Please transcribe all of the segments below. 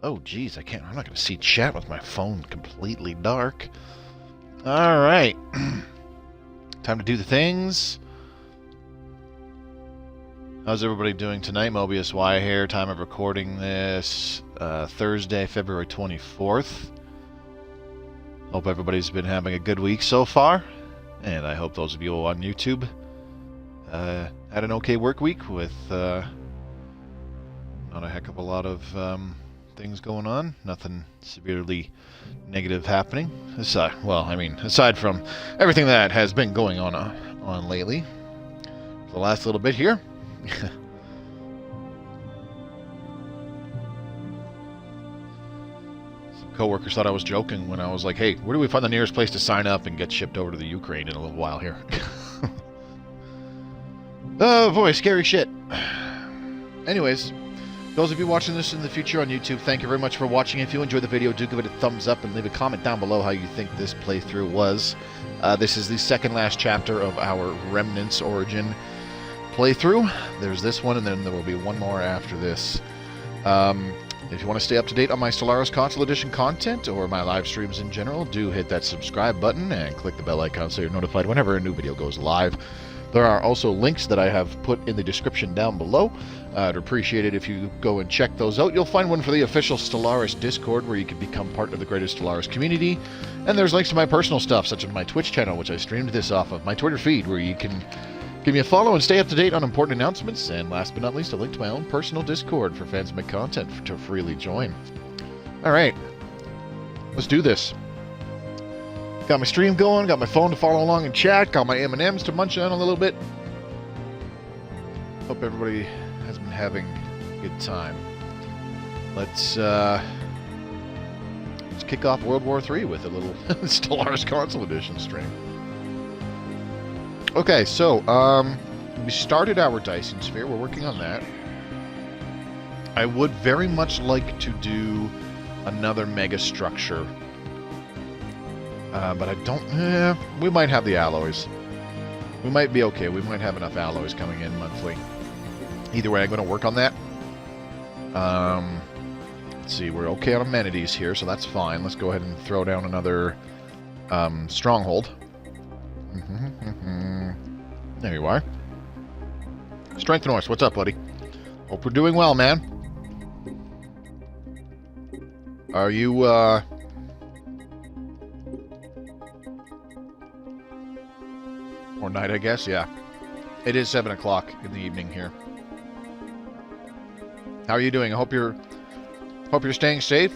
Oh, geez, I'm not going to see chat with my phone completely dark. All right. Time to do the things. How's everybody doing tonight? Mobius Y here. Time of recording this Thursday, February 24th. Hope everybody's been having a good week so far. And I hope those of you on YouTube had an okay work week with not a heck of a lot of things going on. Nothing severely negative happening. Aside from everything that has been going on lately. For the last little bit here. Some coworkers thought I was joking when I was like, hey, where do we find the nearest place to sign up and get shipped over to the Ukraine in a little while here? Oh boy, scary shit. Anyways, those of you watching this in the future on YouTube, thank you very much for watching. If you enjoyed the video, do give it a thumbs up and leave a comment down below how you think this playthrough was. This is the second last chapter of our Remnants origin playthrough. There's this one, and then there will be one more after this. If you want to stay up to date on my Stellaris Console Edition content or my live streams in general, do hit that subscribe button and click the bell icon so you're notified whenever a new video goes live. There are also links that I have put in the description down below. I'd appreciate it if you go and check those out. You'll find one for the official Stellaris Discord, where you can become part of the greater Stellaris community. And there's links to my personal stuff, such as my Twitch channel, which I streamed this off of, my Twitter feed, where you can give me a follow and stay up to date on important announcements. And last but not least, a link to my own personal Discord for fans of my content to freely join. Alright, let's do this. Got my stream going, got my phone to follow along and chat, got my M&Ms to munch on a little bit. Hope everybody has been having a good time. Let's kick off World War III with a little Stellaris Console Edition stream. Okay, so, we started our Dyson Sphere. We're working on that. I would very much like to do another mega structure. But I don't... we might have the alloys. We might be okay. We might have enough alloys coming in monthly. Either way, I'm going to work on that. Let's see. We're okay on amenities here, so that's fine. Let's go ahead and throw down another stronghold. There you are. Strength North, what's up, buddy? Hope we're doing well, man. Are you, or night, I guess, yeah. It is 7 o'clock in the evening here. How are you doing? I hope you're staying safe.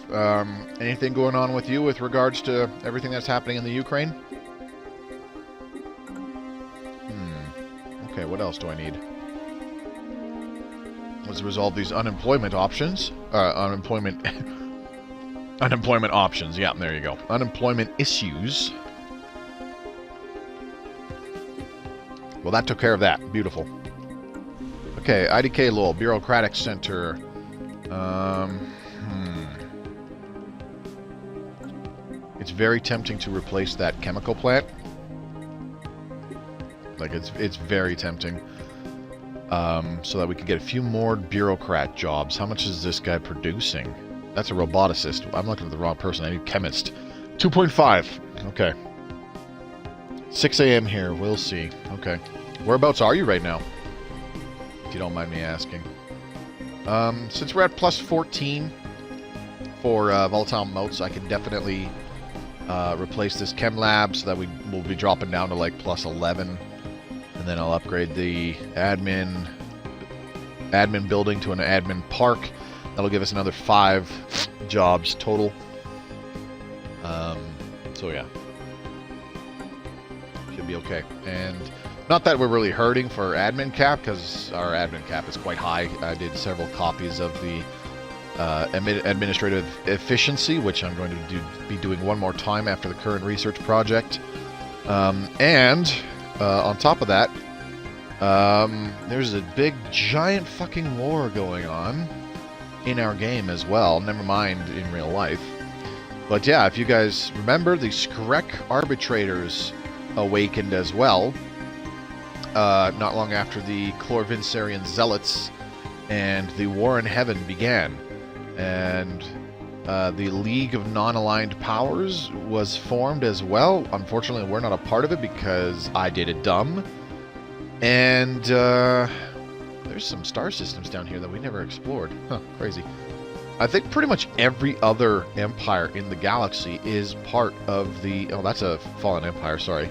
Anything going on with you with regards to everything that's happening in the Ukraine? Okay, what else do I need? Let's resolve these unemployment options. Unemployment options. Yeah, there you go. Unemployment issues. Well, that took care of that. Beautiful. Okay, IDK Lowell, Bureaucratic Center. It's very tempting to replace that chemical plant. Like, it's very tempting. So that we could get a few more bureaucrat jobs. How much is this guy producing? That's a roboticist. I'm looking at the wrong person. I need chemist. 2.5. Okay. 6 a.m. here. We'll see. Okay. Whereabouts are you right now? If you don't mind me asking. Since we're at plus 14 for volatile motes, I can definitely replace this chem lab so that we'll be dropping down to like plus 11. And then I'll upgrade the admin building to an admin park. That'll give us another 5 jobs total. So yeah. Should be okay. And not that we're really hurting for admin cap, because our admin cap is quite high. I did several copies of the administrative efficiency, which I'm going to be doing one more time after the current research project. And on top of that, there's a big, giant fucking war going on in our game as well. Never mind in real life. But yeah, if you guys remember, the Skrek arbitrators awakened as well. Not long after the Chlorvinsarian zealots and the war in heaven began. And The League of Non-Aligned Powers was formed as well. Unfortunately, we're not a part of it because I did it dumb. And there's some star systems down here that we never explored. Huh, crazy. I think pretty much every other empire in the galaxy is part of the... Oh, that's a fallen empire, sorry.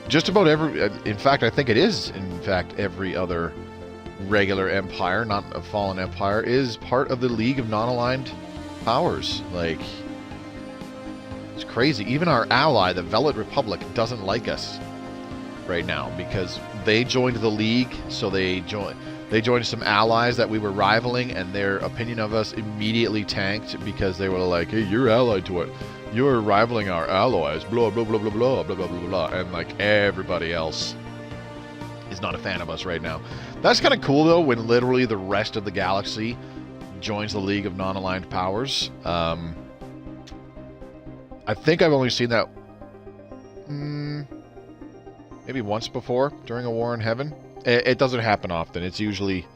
Just about every... In fact, I think it is, in fact, every other regular empire, not a fallen empire, is part of the League of Non-Aligned Powers. Like, it's crazy. Even our ally, the Velvet Republic, doesn't like us right now because they joined the League, so they joined some allies that we were rivaling, and their opinion of us immediately tanked because they were like, hey, you're allied to it. You're rivaling our allies, blah, blah, blah, blah, blah, blah, blah, blah, blah. And, like, everybody else is not a fan of us right now. That's kind of cool, though, when literally the rest of the galaxy joins the League of Non-Aligned Powers. I think I've only seen that maybe once before during a war in heaven. It doesn't happen often. It's usually,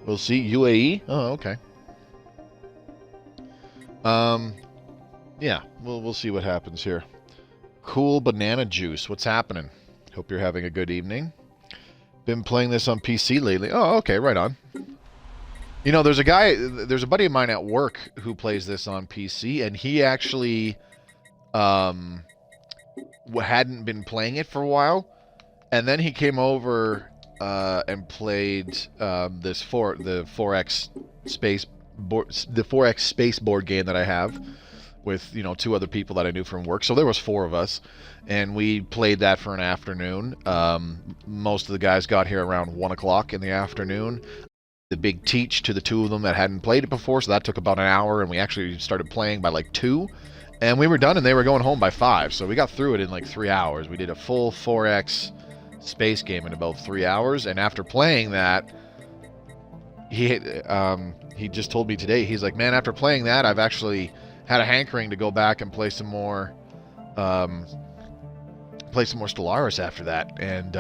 we'll see, UAE? Oh, okay. Yeah, we'll see what happens here. Cool banana juice. What's happening? Hope you're having a good evening. Been playing this on PC lately. Oh, okay, right on. You know, there's a buddy of mine at work who plays this on PC, and he actually hadn't been playing it for a while, and then he came over and played the 4X space board game that I have with, you know, 2 other people that I knew from work. So there was 4 of us, and we played that for an afternoon. Most of the guys got here around 1 o'clock in the afternoon. The big teach to the 2 of them that hadn't played it before, so that took about an hour, and we actually started playing by like 2. And we were done, and they were going home by 5. So we got through it in like 3 hours. We did a full 4X space game in about 3 hours, and after playing that, he just told me today, he's like, man, after playing that, I've actually had a hankering to go back and play some more Stellaris after that, and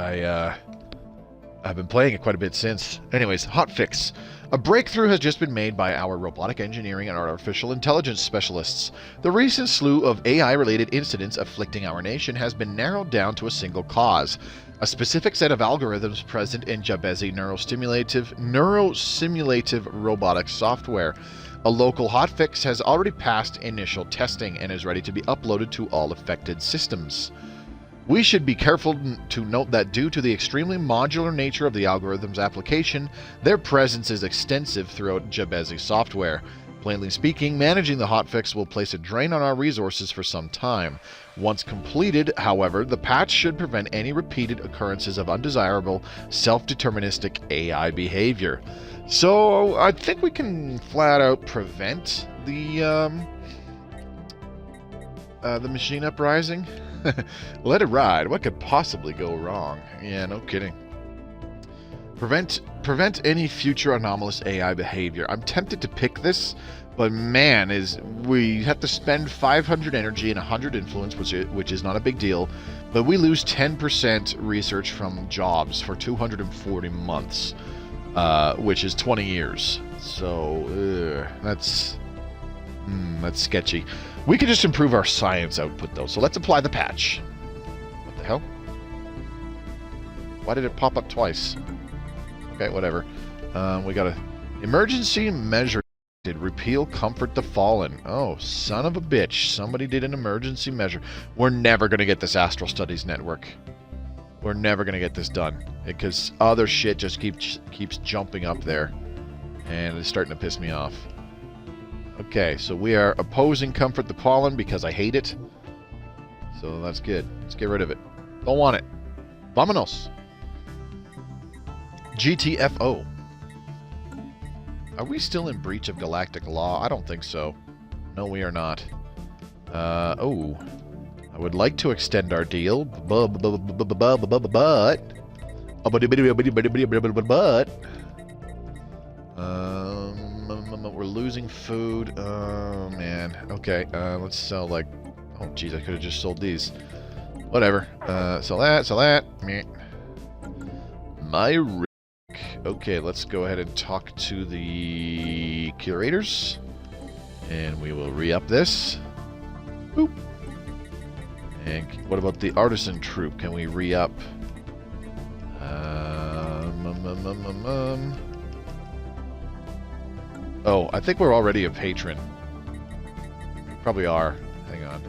I've been playing it quite a bit since. Anyways, Hotfix. A breakthrough has just been made by our robotic engineering and artificial intelligence specialists. The recent slew of AI-related incidents afflicting our nation has been narrowed down to a single cause: a specific set of algorithms present in Jabezi neurosimulative robotic software. A local hotfix has already passed initial testing and is ready to be uploaded to all affected systems. We should be careful to note that due to the extremely modular nature of the algorithm's application, their presence is extensive throughout Jabezi software. Plainly speaking, managing the hotfix will place a drain on our resources for some time. Once completed, however, the patch should prevent any repeated occurrences of undesirable, self-deterministic AI behavior. So, I think we can flat out prevent the machine uprising. Let it ride. What could possibly go wrong? Yeah, no kidding. Prevent any future anomalous AI behavior. I'm tempted to pick this, but man, we have to spend 500 energy and 100 influence, which is not a big deal, but we lose 10% research from jobs for 240 months, which is 20 years. So that's sketchy. We could just improve our science output, though. So let's apply the patch. What the hell? Why did it pop up twice? Okay, whatever. We got a emergency measure. Did repeal comfort the fallen. Oh, son of a bitch. Somebody did an emergency measure. We're never going to get this Astral Studies network. We're never going to get this done. Because other shit just keeps jumping up there. And it's starting to piss me off. Okay, so we are opposing Comfort the Fallen because I hate it. So that's good. Let's get rid of it. Don't want it. Vámonos. GTFO. Are we still in breach of galactic law? I don't think so. No, we are not. Oh. I would like to extend our deal, but... we're losing food. Oh, man. Okay, let's sell, like... Oh, jeez, I could have just sold these. Whatever. Sell that. Meh. My rick. Okay, let's go ahead and talk to the curators. And we will re-up this. Boop. And what about the artisan troop? Can we re-up? Oh, I think we're already a patron. Probably are. Hang on.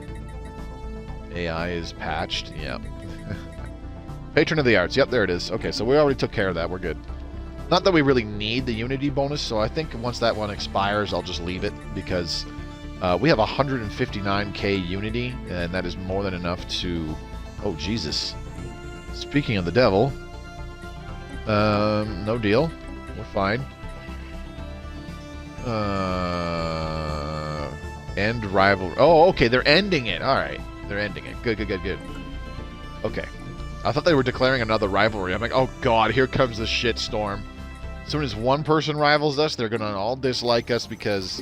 AI is patched. Yep. Patron of the arts. Yep, there it is. Okay, so we already took care of that. We're good. Not that we really need the Unity bonus, so I think once that one expires, I'll just leave it, because we have 159k Unity, and that is more than enough to... Oh, Jesus. Speaking of the devil, no deal. We're fine. End rivalry. Oh, okay, they're ending it. All right, they're ending it. Good, good, good, good. Okay. I thought they were declaring another rivalry. I'm like, oh god, here comes the shitstorm. As soon as one person rivals us, they're going to all dislike us because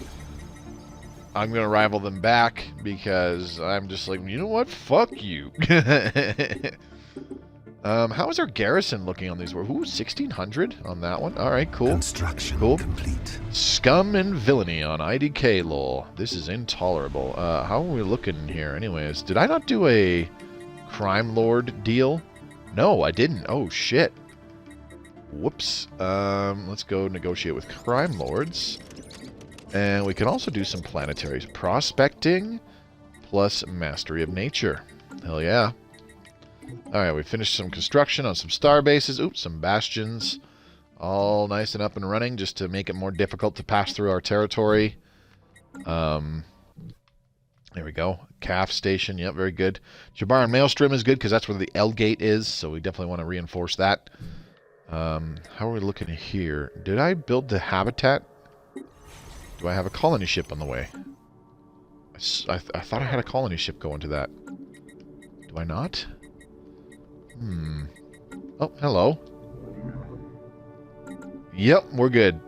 I'm going to rival them back, because I'm just like, you know what? Fuck you. How is our garrison looking on these? Ooh, 1,600 on that one. All right, cool. Construction cool. complete. Scum and villainy on IDK, lol. This is intolerable. How are we looking here? Anyways, did I not do a crime lord deal? No, I didn't. Oh, shit. Whoops. Let's go negotiate with crime lords. And we can also do some planetary prospecting plus mastery of nature. Hell yeah. Alright, we finished some construction on some star bases. Oops, some bastions. All nice and up and running just to make it more difficult to pass through our territory. There we go. Calf station. Yep, very good. Jabaran Maelstrom is good because that's where the L gate is, so we definitely want to reinforce that. How are we looking here? Did I build the habitat? Do I have a colony ship on the way? I thought I had a colony ship going to that. Do I not? Oh, hello. Yep, we're good.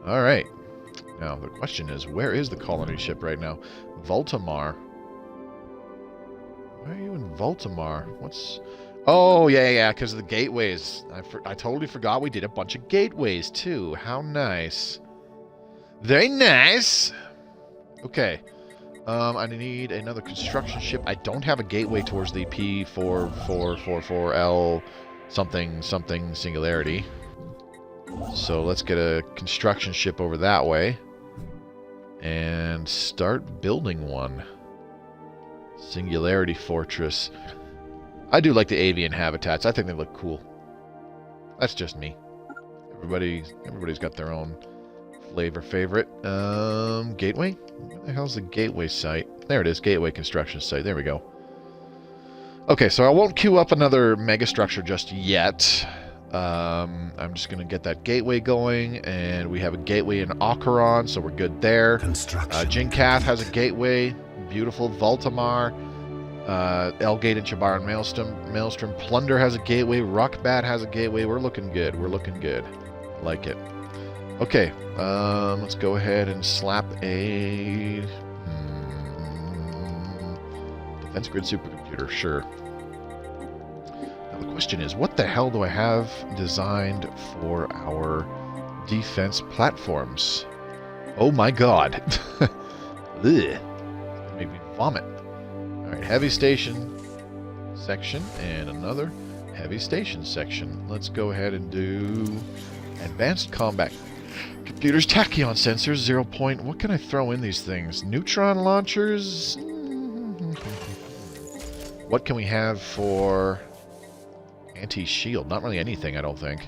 Alright. Now, the question is, where is the colony ship right now? Voltamar. Why are you in Voltamar? What's... Oh, yeah, because of the gateways. I totally forgot we did a bunch of gateways, too. How nice. Very nice. Okay. I need another construction ship. I don't have a gateway towards the P4444L something singularity. So let's get a construction ship over that way. And start building one. Singularity Fortress. I do like the avian habitats. I think they look cool. That's just me. Everybody's got their own flavor favorite. Gateway? Where the hell's the gateway site? There it is, gateway construction site. There we go. Okay, so I won't queue up another mega structure just yet. I'm just going to get that gateway going, and we have a gateway in Acheron, so we're good there. Jinkath has a gateway. Beautiful. Voltamar. Elgate and Chabaran Maelstrom. Plunder has a gateway. Rockbat has a gateway. We're looking good. We're looking good. I like it. Okay, let's go ahead and slap a defense grid supercomputer. Sure. Now the question is, what the hell do I have designed for our defense platforms? Oh my god. Ugh. That made me vomit. Alright, heavy station section and another heavy station section. Let's go ahead and do advanced combat computers, tachyon sensors, 0 point. What can I throw in these things? Neutron launchers? What can we have for anti-shield? Not really anything, I don't think.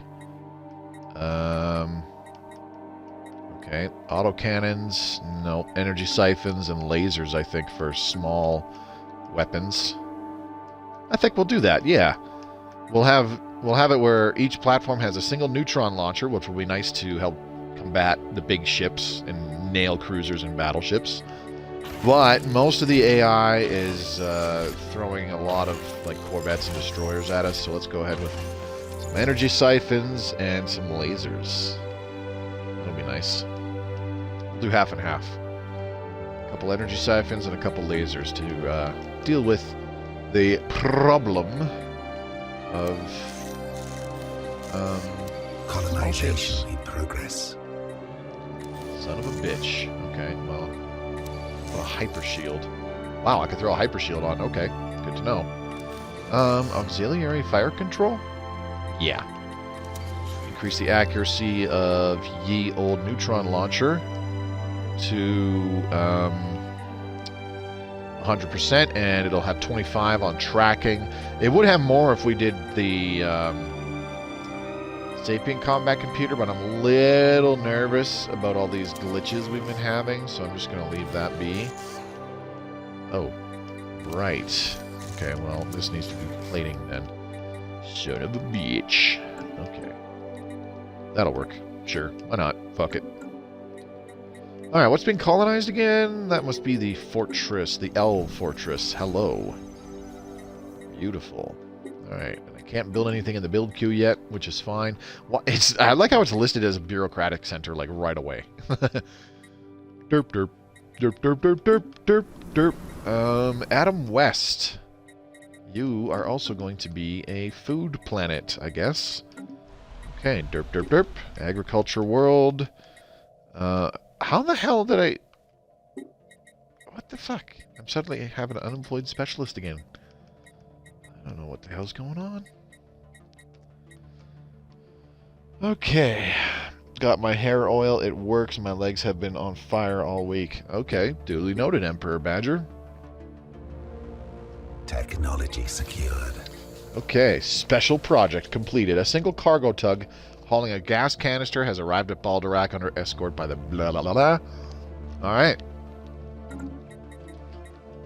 Okay, autocannons, no. Energy siphons and lasers, I think, for small weapons. I think we'll do that, yeah. We'll have it where each platform has a single neutron launcher, which will be nice to help combat the big ships and nail cruisers and battleships. But most of the AI is throwing a lot of like corvettes and destroyers at us, so let's go ahead with some energy siphons and some lasers. That'll be nice. We'll do half and half. A couple energy siphons and a couple lasers to deal with the problem of colonization in progress. Son of a bitch. Okay, well, a hyper shield. Wow, I could throw a hyper shield on. Okay, good to know. Auxiliary fire control? Yeah. Increase the accuracy of ye old neutron launcher to 100%, and it'll have 25 on tracking. It would have more if we did the Sapient combat computer, but I'm a little nervous about all these glitches we've been having, so I'm just going to leave that be. Oh, right. Okay, well, this needs to be plating then. Son of a bitch. Okay. That'll work. Sure. Why not? Fuck it. Alright, what's been colonized again? That must be the fortress, the L fortress. Hello. Beautiful. Alright, I can't build anything in the build queue yet, which is fine. I like how it's listed as a bureaucratic center, like, right away. Derp, derp. Derp, derp, derp, derp, derp, derp. Adam West. You are also going to be a food planet, I guess. Okay, derp, derp, derp. Agriculture world. How the hell did I... What the fuck? I'm suddenly having an unemployed specialist again. I don't know what the hell's going on. Okay. Got my hair oil. It works. My legs have been on fire all week. Okay. Duly noted, Emperor Badger. Technology secured. Okay. Special project completed. A single cargo tug hauling a gas canister has arrived at Baldorak under escort by the blah blah blah blah. Alright.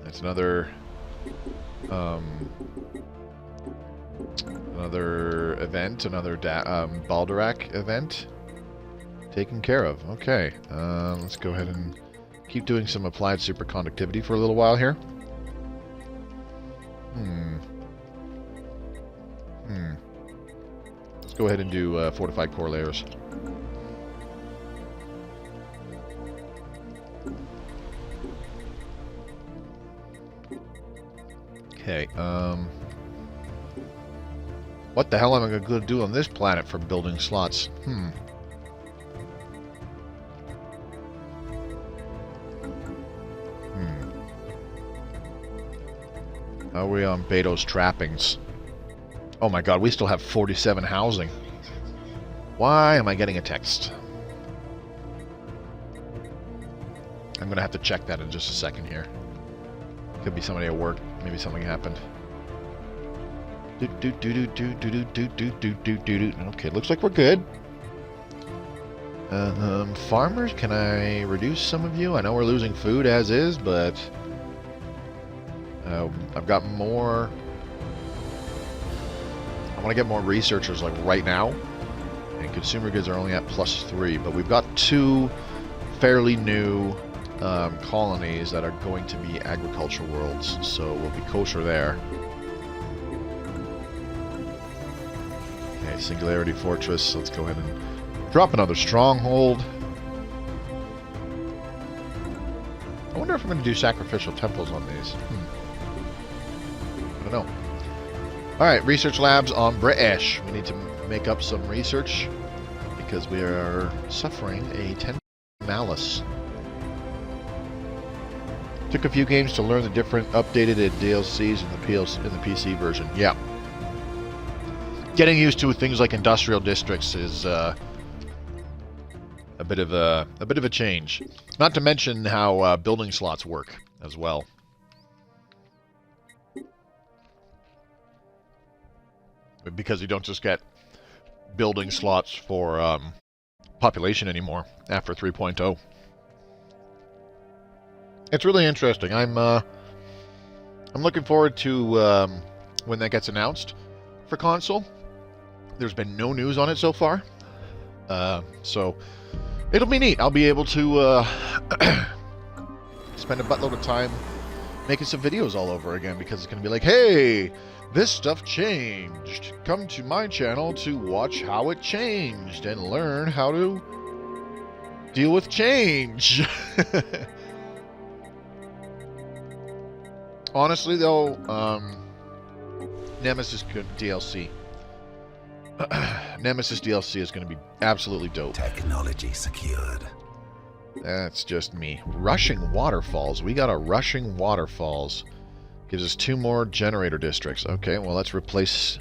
That's another event, another Baldorak event taken care of. Okay, let's go ahead and keep doing some applied superconductivity for a little while here. Let's go ahead and do fortified core layers. Okay, what the hell am I going to do on this planet for building slots? How are we on Beto's trappings? Oh my god, we still have 47 housing. Why am I getting a text? I'm going to have to check that in just a second here. Could be somebody at work. Maybe something happened. Okay, looks like we're good. Farmers, can I reduce some of you? I know we're losing food as is, but I've got more. I want to get more researchers like right now. And consumer goods are only at +3, but we've got 2 fairly new colonies that are going to be agriculture worlds, so we'll be kosher there. Okay, Singularity Fortress. Let's go ahead and drop another stronghold. I wonder if I'm going to do sacrificial temples on these. I don't know. Alright, research labs on British. We need to make up some research because we are suffering a 10 malice. Took a few games to learn the different updated DLCs in the PC version. Yeah. Getting used to things like industrial districts is a bit of a change. Not to mention how building slots work as well. Because you don't just get building slots for population anymore after 3.0. It's really interesting. I'm looking forward to when that gets announced for console. There's been no news on it so far, so it'll be neat. I'll be able to spend a buttload of time making some videos all over again because it's going to be like, hey, this stuff changed. Come to my channel to watch how it changed and learn how to deal with change. Honestly, though, Nemesis DLC. Nemesis DLC is going to be absolutely dope. Technology secured. That's just me. Rushing waterfalls. We got a rushing waterfalls. Gives us 2 more generator districts. Okay, well, let's replace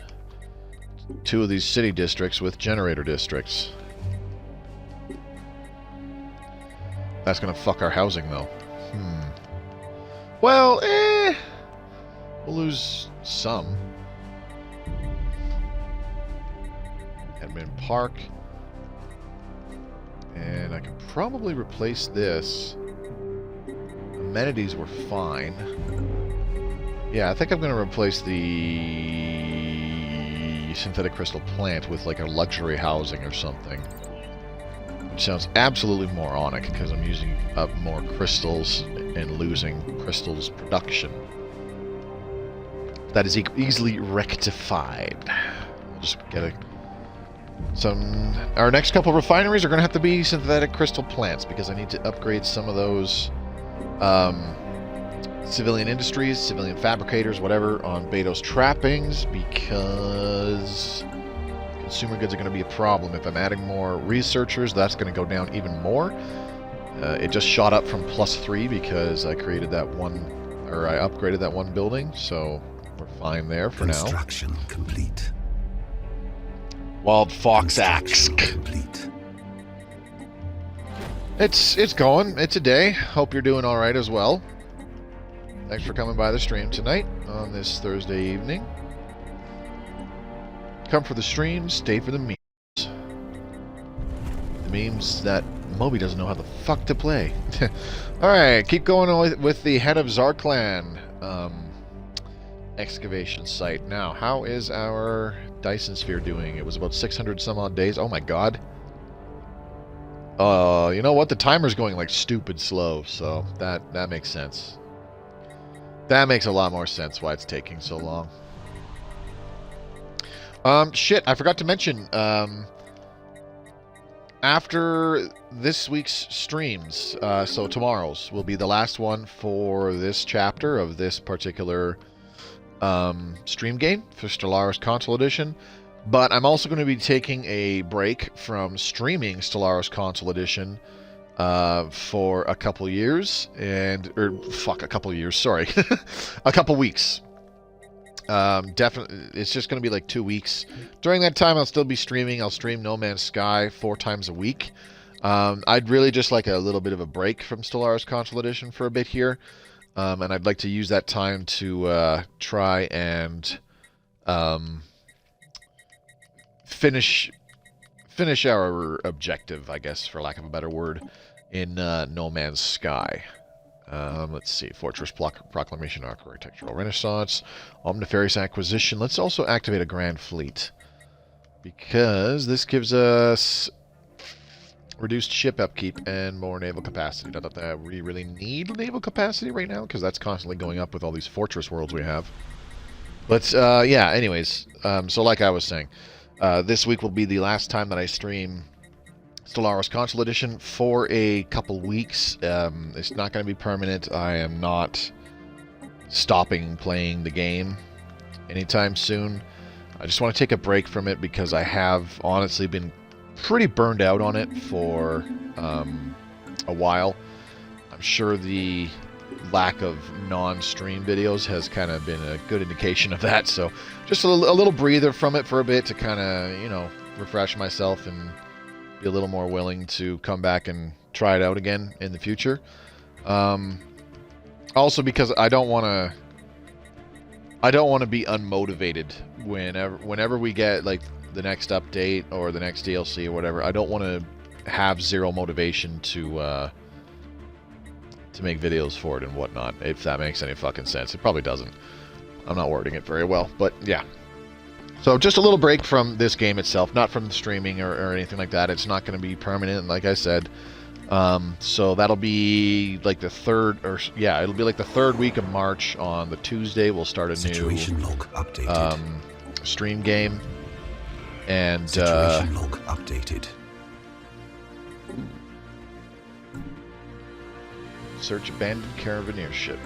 2 of these city districts with generator districts. That's gonna fuck our housing, though. Well, we'll lose some. Admin Park. And I could probably replace this. Amenities were fine. Yeah, I think I'm going to replace the synthetic crystal plant with like a luxury housing or something. Which sounds absolutely moronic because I'm using up more crystals and losing crystals production. That is easily rectified. We'll just get our next couple refineries are going to have to be synthetic crystal plants because I need to upgrade some of those civilian industries, civilian fabricators, whatever, on Beto's trappings because consumer goods are going to be a problem. If I'm adding more researchers, that's going to go down even more. It just shot up from +3 because I created that one, or I upgraded that one building, so we're fine there for now. Construction complete. Wild Fox Axe. Complete. It's going. It's a day. Hope you're doing all right as well. Thanks for coming by the stream tonight on this Thursday evening. Come for the stream, stay for the memes. The memes that Moby doesn't know how the fuck to play. Alright, keep going with the head of Zarklan excavation site. Now, how is our Dyson Sphere doing? It was about 600 some odd days. Oh my god. You know what? The timer's going like stupid slow, so that makes sense. That makes a lot more sense why it's taking so long. Shit, I forgot to mention, after this week's streams, so tomorrow's will be the last one for this chapter of this particular stream game for Stellaris Console Edition. But I'm also going to be taking a break from streaming Stellaris Console Edition for a couple years, a couple years, sorry, a couple weeks. Definitely, it's just going to be like 2 weeks. During that time, I'll still be streaming. I'll stream No Man's Sky 4 times a week. I'd really just like a little bit of a break from Stellaris Console Edition for a bit here, and I'd like to use that time to try and finish our objective, I guess, for lack of a better word, in No Man's Sky. Let's see. Fortress Proclamation, Architectural Renaissance, Omnifarious Acquisition. Let's also activate a Grand Fleet, because this gives us reduced ship upkeep and more naval capacity. Not that we really need naval capacity right now, because that's constantly going up with all these fortress worlds we have. But, yeah, anyways. So like I was saying, this week will be the last time that I stream Stellaris Console Edition for a couple weeks. It's not going to be permanent. I am not stopping playing the game anytime soon. I just want to take a break from it because I have honestly been pretty burned out on it for a while. I'm sure the lack of non-stream videos has kind of been a good indication of that. So just a little breather from it for a bit to kind of, you know, refresh myself and be a little more willing to come back and try it out again in the future. Also because I don't want to be unmotivated whenever we get like the next update or the next DLC or whatever. I don't want to have zero motivation to make videos for it and whatnot, if that makes any fucking sense. It probably doesn't. I'm not wording it very well, but yeah. So just a little break from this game itself, not from the streaming or anything like that. It's not going to be permanent, like I said. So that'll be like the third, or yeah, it'll be like the third week of March. On the Tuesday, we'll start a Situation log updated. Stream game, and Situation log updated. Search abandoned caravaneer ship.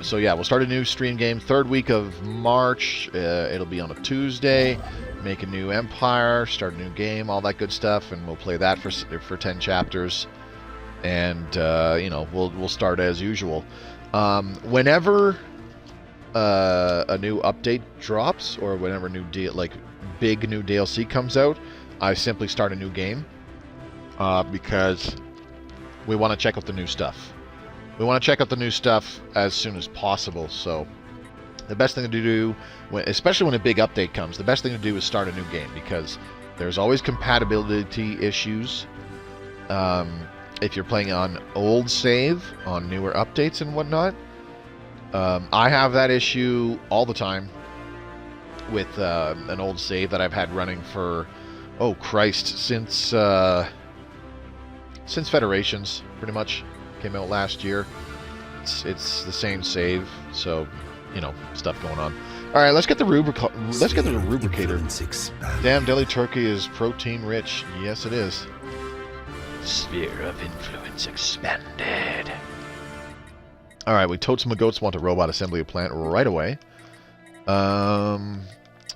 So yeah, we'll start a new stream game third week of March. It'll be on a Tuesday. Make a new empire, start a new game, all that good stuff, and we'll play that for 10 chapters. and you know, we'll start as usual. Whenever a new update drops, or whenever big new DLC comes out, I simply start a new game because we want to check out the new stuff. We want to check out the new stuff as soon as possible. So the best thing to do, especially when a big update comes, the best thing to do is start a new game, because there's always compatibility issues. If you're playing on old save, on newer updates and whatnot. I have that issue all the time with an old save that I've had running for, oh Christ, since Federations, pretty much. Came out last year. It's the same save, so you know, stuff going on. All right, let's get the Rubricator. Damn, deli turkey is protein rich. Yes, it is. Sphere of influence expanded. All right, we totes and goats want a robot assembly plant right away.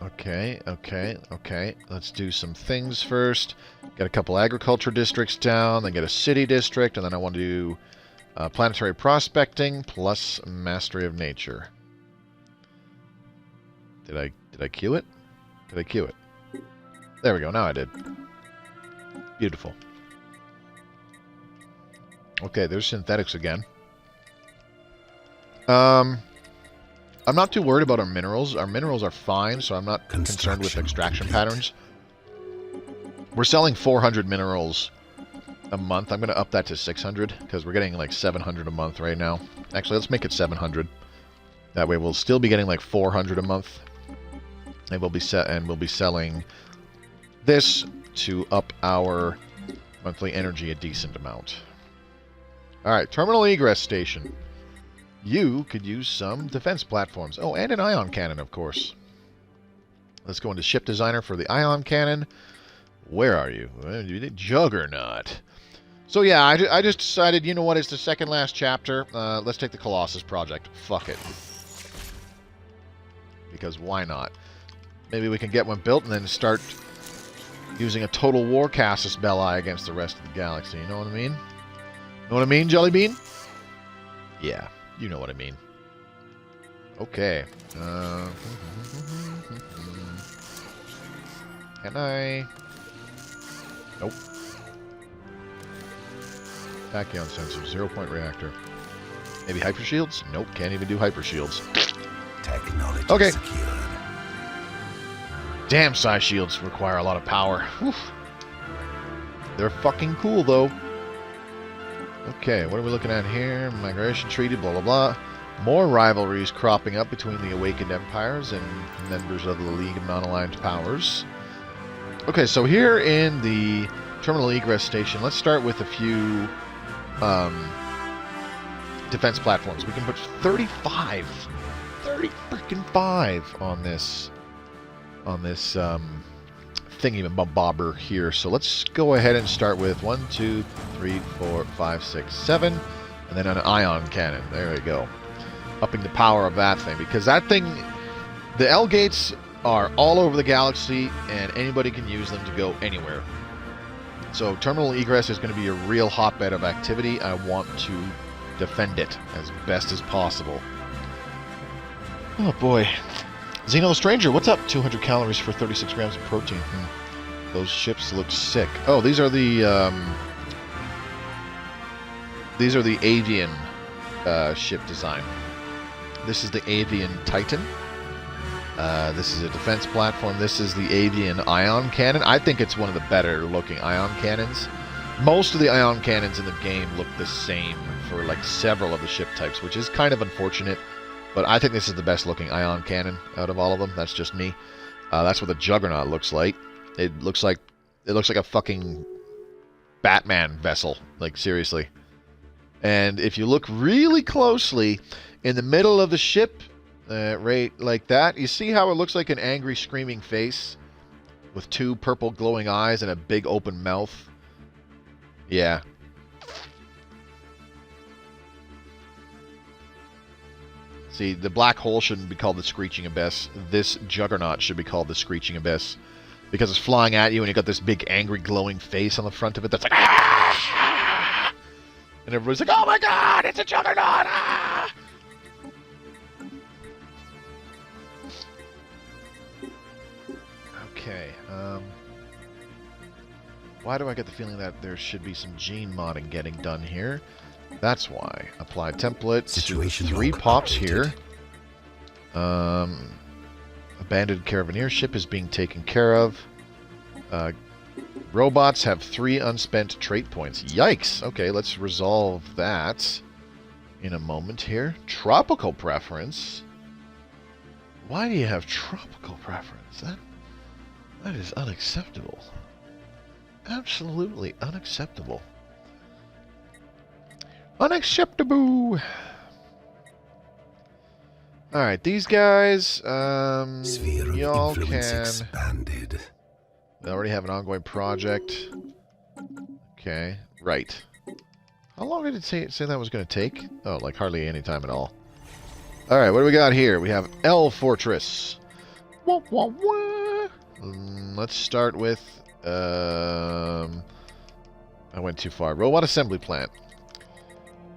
Okay. Let's do some things first. Get a couple agriculture districts down, then get a city district, and then I want to do planetary prospecting plus mastery of nature. Did I queue it? Did I queue it? There we go. Now I did. Beautiful. Okay, there's synthetics again. I'm not too worried about our minerals. Our minerals are fine, so I'm not concerned with extraction patterns. We're selling 400 minerals a month. I'm going to up that to 600, because we're getting like 700 a month right now. Actually, let's make it 700. That way we'll still be getting like 400 a month. And we'll be selling this to up our monthly energy a decent amount. Alright, terminal egress station. You could use some defense platforms. Oh, and an ion cannon, of course. Let's go into ship designer for the ion cannon. Where are you? Juggernaut. So yeah, I just decided, you know what, it's the second last chapter. Let's take the Colossus project. Fuck it. Because why not? Maybe we can get one built and then start using a total war Casus Belli against the rest of the galaxy. You know what I mean? Know what I mean, Jellybean? Yeah, you know what I mean. Okay. Can I... Nope. Tachyon sensor, 0-point reactor. Maybe hyper shields? Nope, can't even do hyper shields. Technology okay. secured. Damn, psi shields require a lot of power. Whew. They're fucking cool, though. Okay, what are we looking at here? Migration treaty, blah, blah, blah. More rivalries cropping up between the Awakened Empires and members of the League of Non-Aligned Powers. Okay, so here in the terminal egress station, let's start with a few defense platforms. We can put 35 freaking 5 on this thingy-bobber here. So let's go ahead and start with 1, 2, 3, 4, 5, 6, 7, and then an ion cannon. There we go. Upping the power of that thing, because that thing, the L gates are all over the galaxy, and anybody can use them to go anywhere. So terminal egress is going to be a real hotbed of activity. I want to defend it as best as possible. Oh boy. Xeno Stranger, what's up? 200 calories for 36 grams of protein. Those ships look sick. Oh, these are the avian ship design. This is the avian Titan. This is a defense platform. This is the avian ion cannon. I think it's one of the better looking ion cannons. Most of the ion cannons in the game look the same for like several of the ship types, which is kind of unfortunate. But I think this is the best looking ion cannon out of all of them. That's just me. That's what the Juggernaut looks like. It looks like a fucking Batman vessel. Like, seriously. And if you look really closely, in the middle of the ship, right like that, you see how it looks like an angry screaming face with 2 purple glowing eyes and a big open mouth? Yeah. See, the black hole shouldn't be called the Screeching Abyss. This Juggernaut should be called the Screeching Abyss. Because it's flying at you and you got this big angry glowing face on the front of it that's like... Ah! And everybody's like, oh my god, it's a juggernaut! Ah! Okay, why do I get the feeling that there should be some gene modding getting done here? That's why. Apply template to 3 pops here. Abandoned Caravaneer ship is being taken care of. Robots have 3 unspent trait points. Yikes! Okay, let's resolve that in a moment here. Tropical preference? Why do you have tropical preference? That is unacceptable. Absolutely unacceptable. Unacceptable! Alright, these guys, Sphere of y'all influence can... expanded. They already have an ongoing project. Okay, right. How long did it say that was going to take? Oh, like hardly any time at all. Alright, what do we got here? We have L Fortress. Wah, wah, wah. Let's start with... I went too far. Robot assembly plant.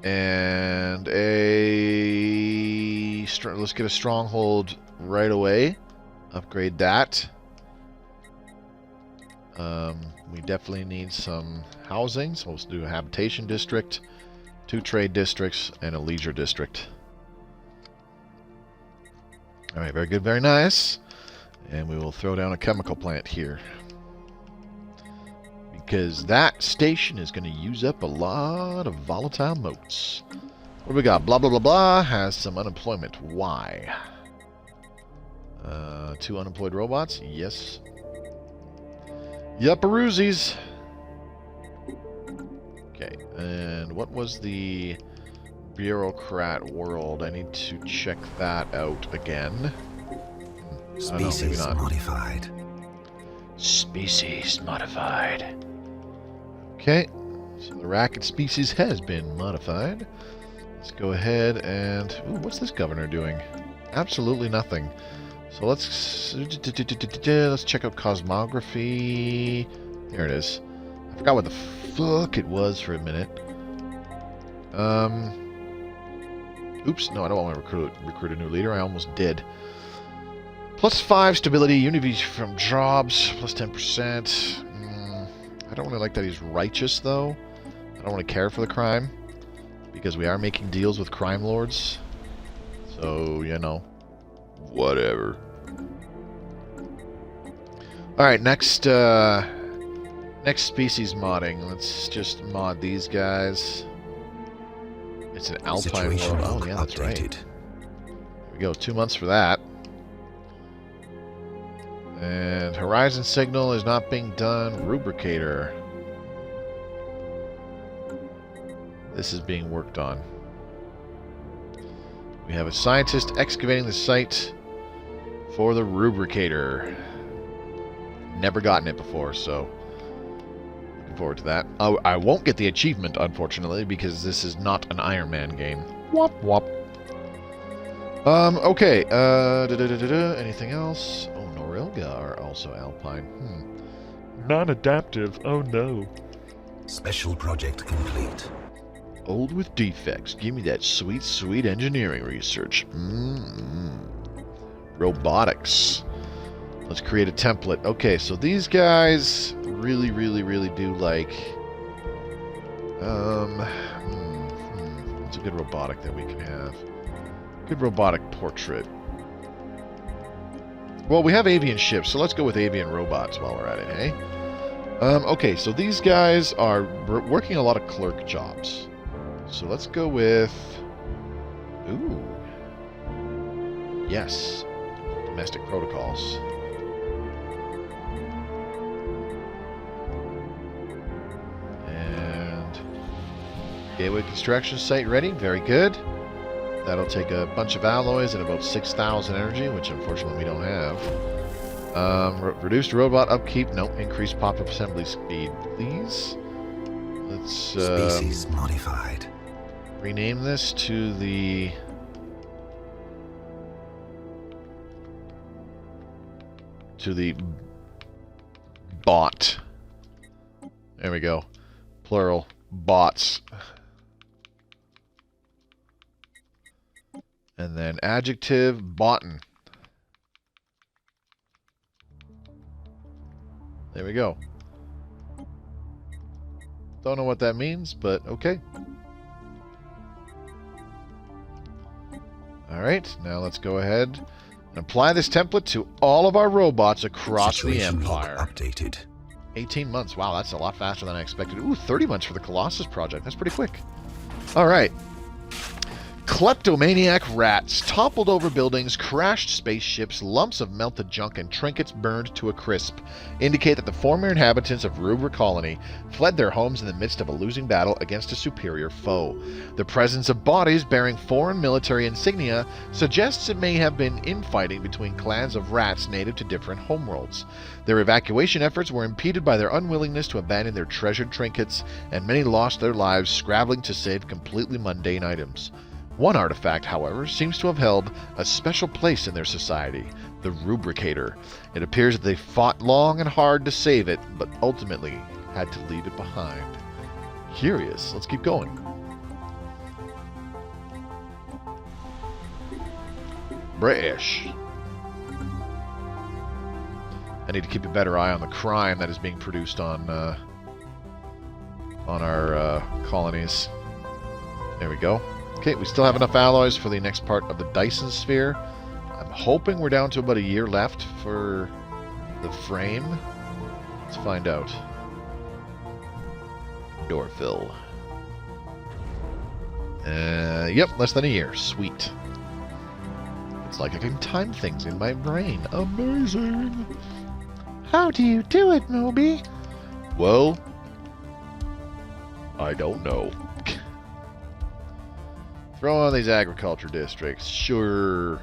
And let's get a stronghold right away. Upgrade that. We definitely need some housing, so let's do a habitation district, 2 trade districts, and a leisure district. Alright, very good, very nice. And we will throw down a chemical plant here. Because that station is going to use up a lot of volatile motes. What do we got? Blah, blah, blah, blah. Has some unemployment. Why? 2 unemployed robots? Yes. Yupperoozies. Okay, and what was the bureaucrat world? I need to check that out again. Species modified. Species modified. Okay, so the racket species has been modified. Let's go ahead and... Ooh, what's this governor doing? Absolutely nothing. So let's check out cosmography. There it is. I forgot what the fuck it was for a minute. Oops, no, I don't want to recruit a new leader. I almost did. +5 stability, unity from jobs, plus 10%. I don't really like that he's righteous, though. I don't really care for the crime, because we are making deals with crime lords. So, you know, whatever. Alright, next species modding. Let's just mod these guys. It's an alpine world. Oh, yeah, that's right. Here we go, 2 months for that. And Horizon Signal is not being done. Rubricator. This is being worked on. We have a scientist excavating the site for the Rubricator. Never gotten it before, so looking forward to that. Oh, I won't get the achievement, unfortunately, because this is not an Iron Man game. Wop wop. Okay. Anything else? Oh, Norilga are also Alpine. Non-adaptive. Oh no. Special project complete. Old with defects. Give me that sweet, sweet engineering research. Robotics. Let's create a template. Okay, so these guys really, really, really do like... What's a good robotic that we can have? Good robotic portrait. Well, we have avian ships, so let's go with avian robots while we're at it, hey? Okay, so these guys are working a lot of clerk jobs. So let's go with... Ooh. Yes. Domestic protocols. And... Gateway construction site ready. Very good. That'll take a bunch of alloys and about 6,000 energy, which unfortunately we don't have. Reduced robot upkeep. Nope. Increased pop-up assembly speed, please. Let's... Species modified. Rename this to the... bot. There we go. Plural. Bots. And then adjective, botan. There we go. Don't know what that means, but okay. Alright, now let's go ahead and apply this template to all of our robots across the Empire. Updated. 18 months. Wow, that's a lot faster than I expected. Ooh, 30 months for the Colossus project. That's pretty quick. Alright. Kleptomaniac Rats. Toppled over buildings, crashed spaceships, lumps of melted junk, and trinkets burned to a crisp indicate that the former inhabitants of Rubricator colony fled their homes in the midst of a losing battle against a superior foe. The presence of bodies bearing foreign military insignia suggests it may have been infighting between clans of rats native to different homeworlds. Their evacuation efforts were impeded by their unwillingness to abandon their treasured trinkets, and many lost their lives scrabbling to save completely mundane items. One artifact, however, seems to have held a special place in their society, the Rubricator. It appears that they fought long and hard to save it, but ultimately had to leave it behind. Curious. Let's keep going. British. I need to keep a better eye on the crime that is being produced on our colonies. There we go. Okay, we still have enough alloys for the next part of the Dyson Sphere. I'm hoping we're down to about a year left for the frame. Let's find out. Door fill. Yep, less than a year. Sweet. It's like I can time things in my brain. Amazing! How do you do it, Moby? Well, I don't know. Throw on these agriculture districts. Sure.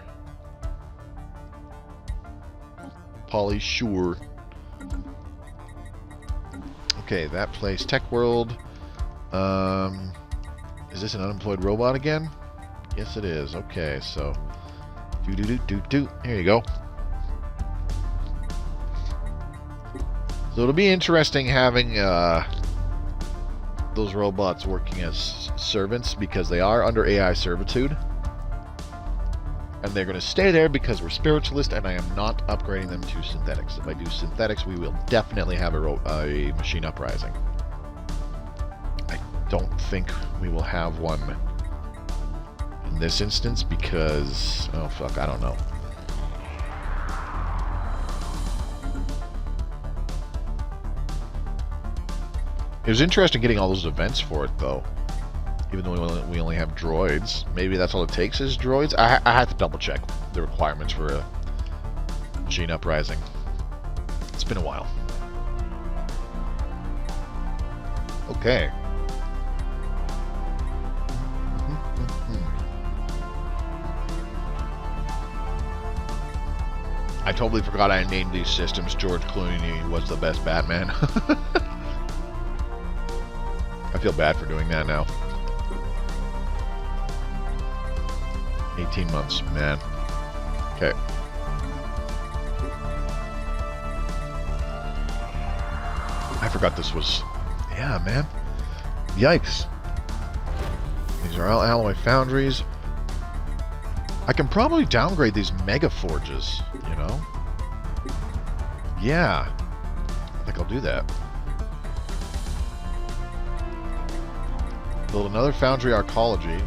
Polly, sure. Okay, that place. Tech World. Is this an unemployed robot again? Yes, it is. Okay, so. Do. Here you go. So it'll be interesting having those robots working as servants because they are under AI servitude. And they're going to stay there because we're spiritualist and I am not upgrading them to synthetics. If I do synthetics, we will definitely have a machine uprising. I don't think we will have one in this instance because... oh, fuck, I don't know. It was interesting getting all those events for it, though. Even though we only have droids. Maybe that's all it takes is droids? I have to double check the requirements for a machine uprising. It's been a while. Okay. I totally forgot I named these systems George Clooney was the best Batman. I feel bad for doing that now. 18 months, man. Okay. I forgot this was... yeah, man. Yikes. These are all alloy foundries. I can probably downgrade these mega forges, you know? Yeah. I think I'll do that. Build another foundry arcology.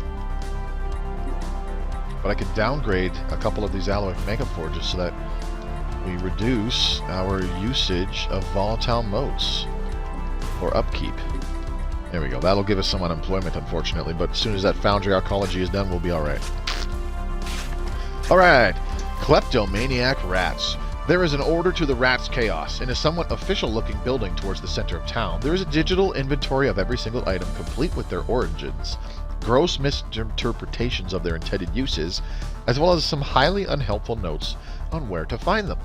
But I can downgrade a couple of these alloy mega forges so that we reduce our usage of volatile motes or upkeep. There we go. That'll give us some unemployment, unfortunately, but as soon as that foundry arcology is done, we'll be alright. Alright. Kleptomaniac Rats. There is an order to the Rats' chaos. In a somewhat official-looking building towards the center of town, there is a digital inventory of every single item, complete with their origins, gross misinterpretations of their intended uses, as well as some highly unhelpful notes on where to find them.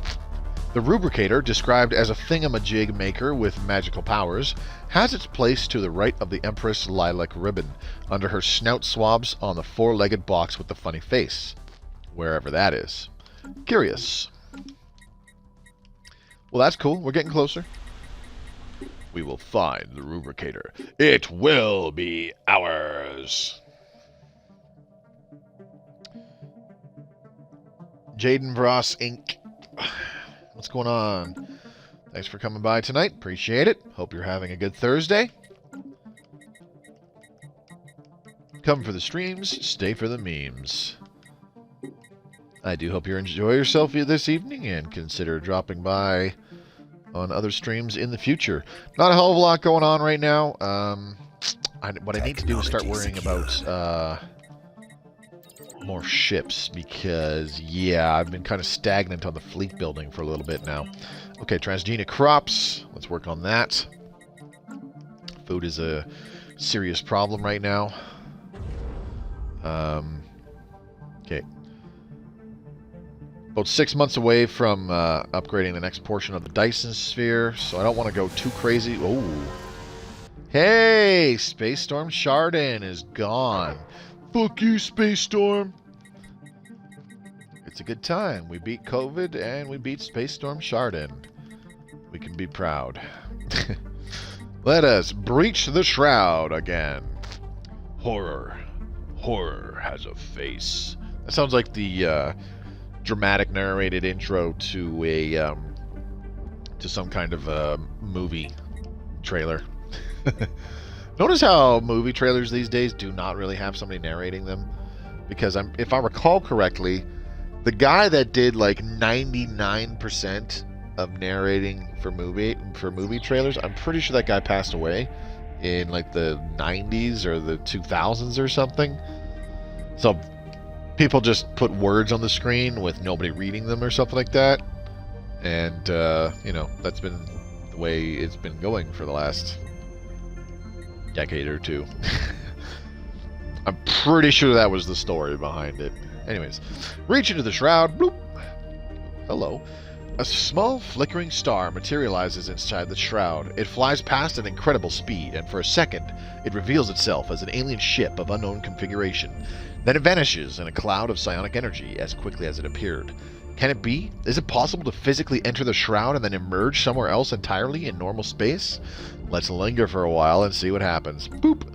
The Rubricator, described as a thingamajig maker with magical powers, has its place to the right of the Empress lilac ribbon, under her snout swabs on the four-legged box with the funny face. Wherever that is. Curious. Well, that's cool. We're getting closer. We will find the Rubricator. It will be ours. Jaden Vross Inc. What's going on? Thanks for coming by tonight. Appreciate it. Hope you're having a good Thursday. Come for the streams, stay for the memes. I do hope you enjoy yourself this evening and consider dropping by on other streams in the future. Not a hell of a lot going on right now. What I need to do is start worrying about more ships because, yeah, I've been kind of stagnant on the fleet building for a little bit now. Okay, transgenic crops. Let's work on that. Food is a serious problem right now. Okay. About 6 months away from upgrading the next portion of the Dyson Sphere, so I don't want to go too crazy. Oh. Hey! Space Storm Chardin is gone. Fuck you, Space Storm! It's a good time. We beat COVID and we beat Space Storm Chardin. We can be proud. Let us breach the Shroud again. Horror. Horror has a face. That sounds like the dramatic narrated intro to a to some kind of movie trailer. Notice how movie trailers these days do not really have somebody narrating them, because if I recall correctly, the guy that did like 99% of narrating for movie trailers, I'm pretty sure that guy passed away in like the 90s or the 2000s or something. So people just put words on the screen with nobody reading them or something like that. And, you know, that's been the way it's been going for the last decade or two. I'm pretty sure that was the story behind it. Anyways, reach into the Shroud. Bloop. Hello. A small flickering star materializes inside the Shroud. It flies past at incredible speed, and for a second, it reveals itself as an alien ship of unknown configuration. Then it vanishes in a cloud of psionic energy as quickly as it appeared. Can it be? Is it possible to physically enter the Shroud and then emerge somewhere else entirely in normal space? Let's linger for a while and see what happens. Boop!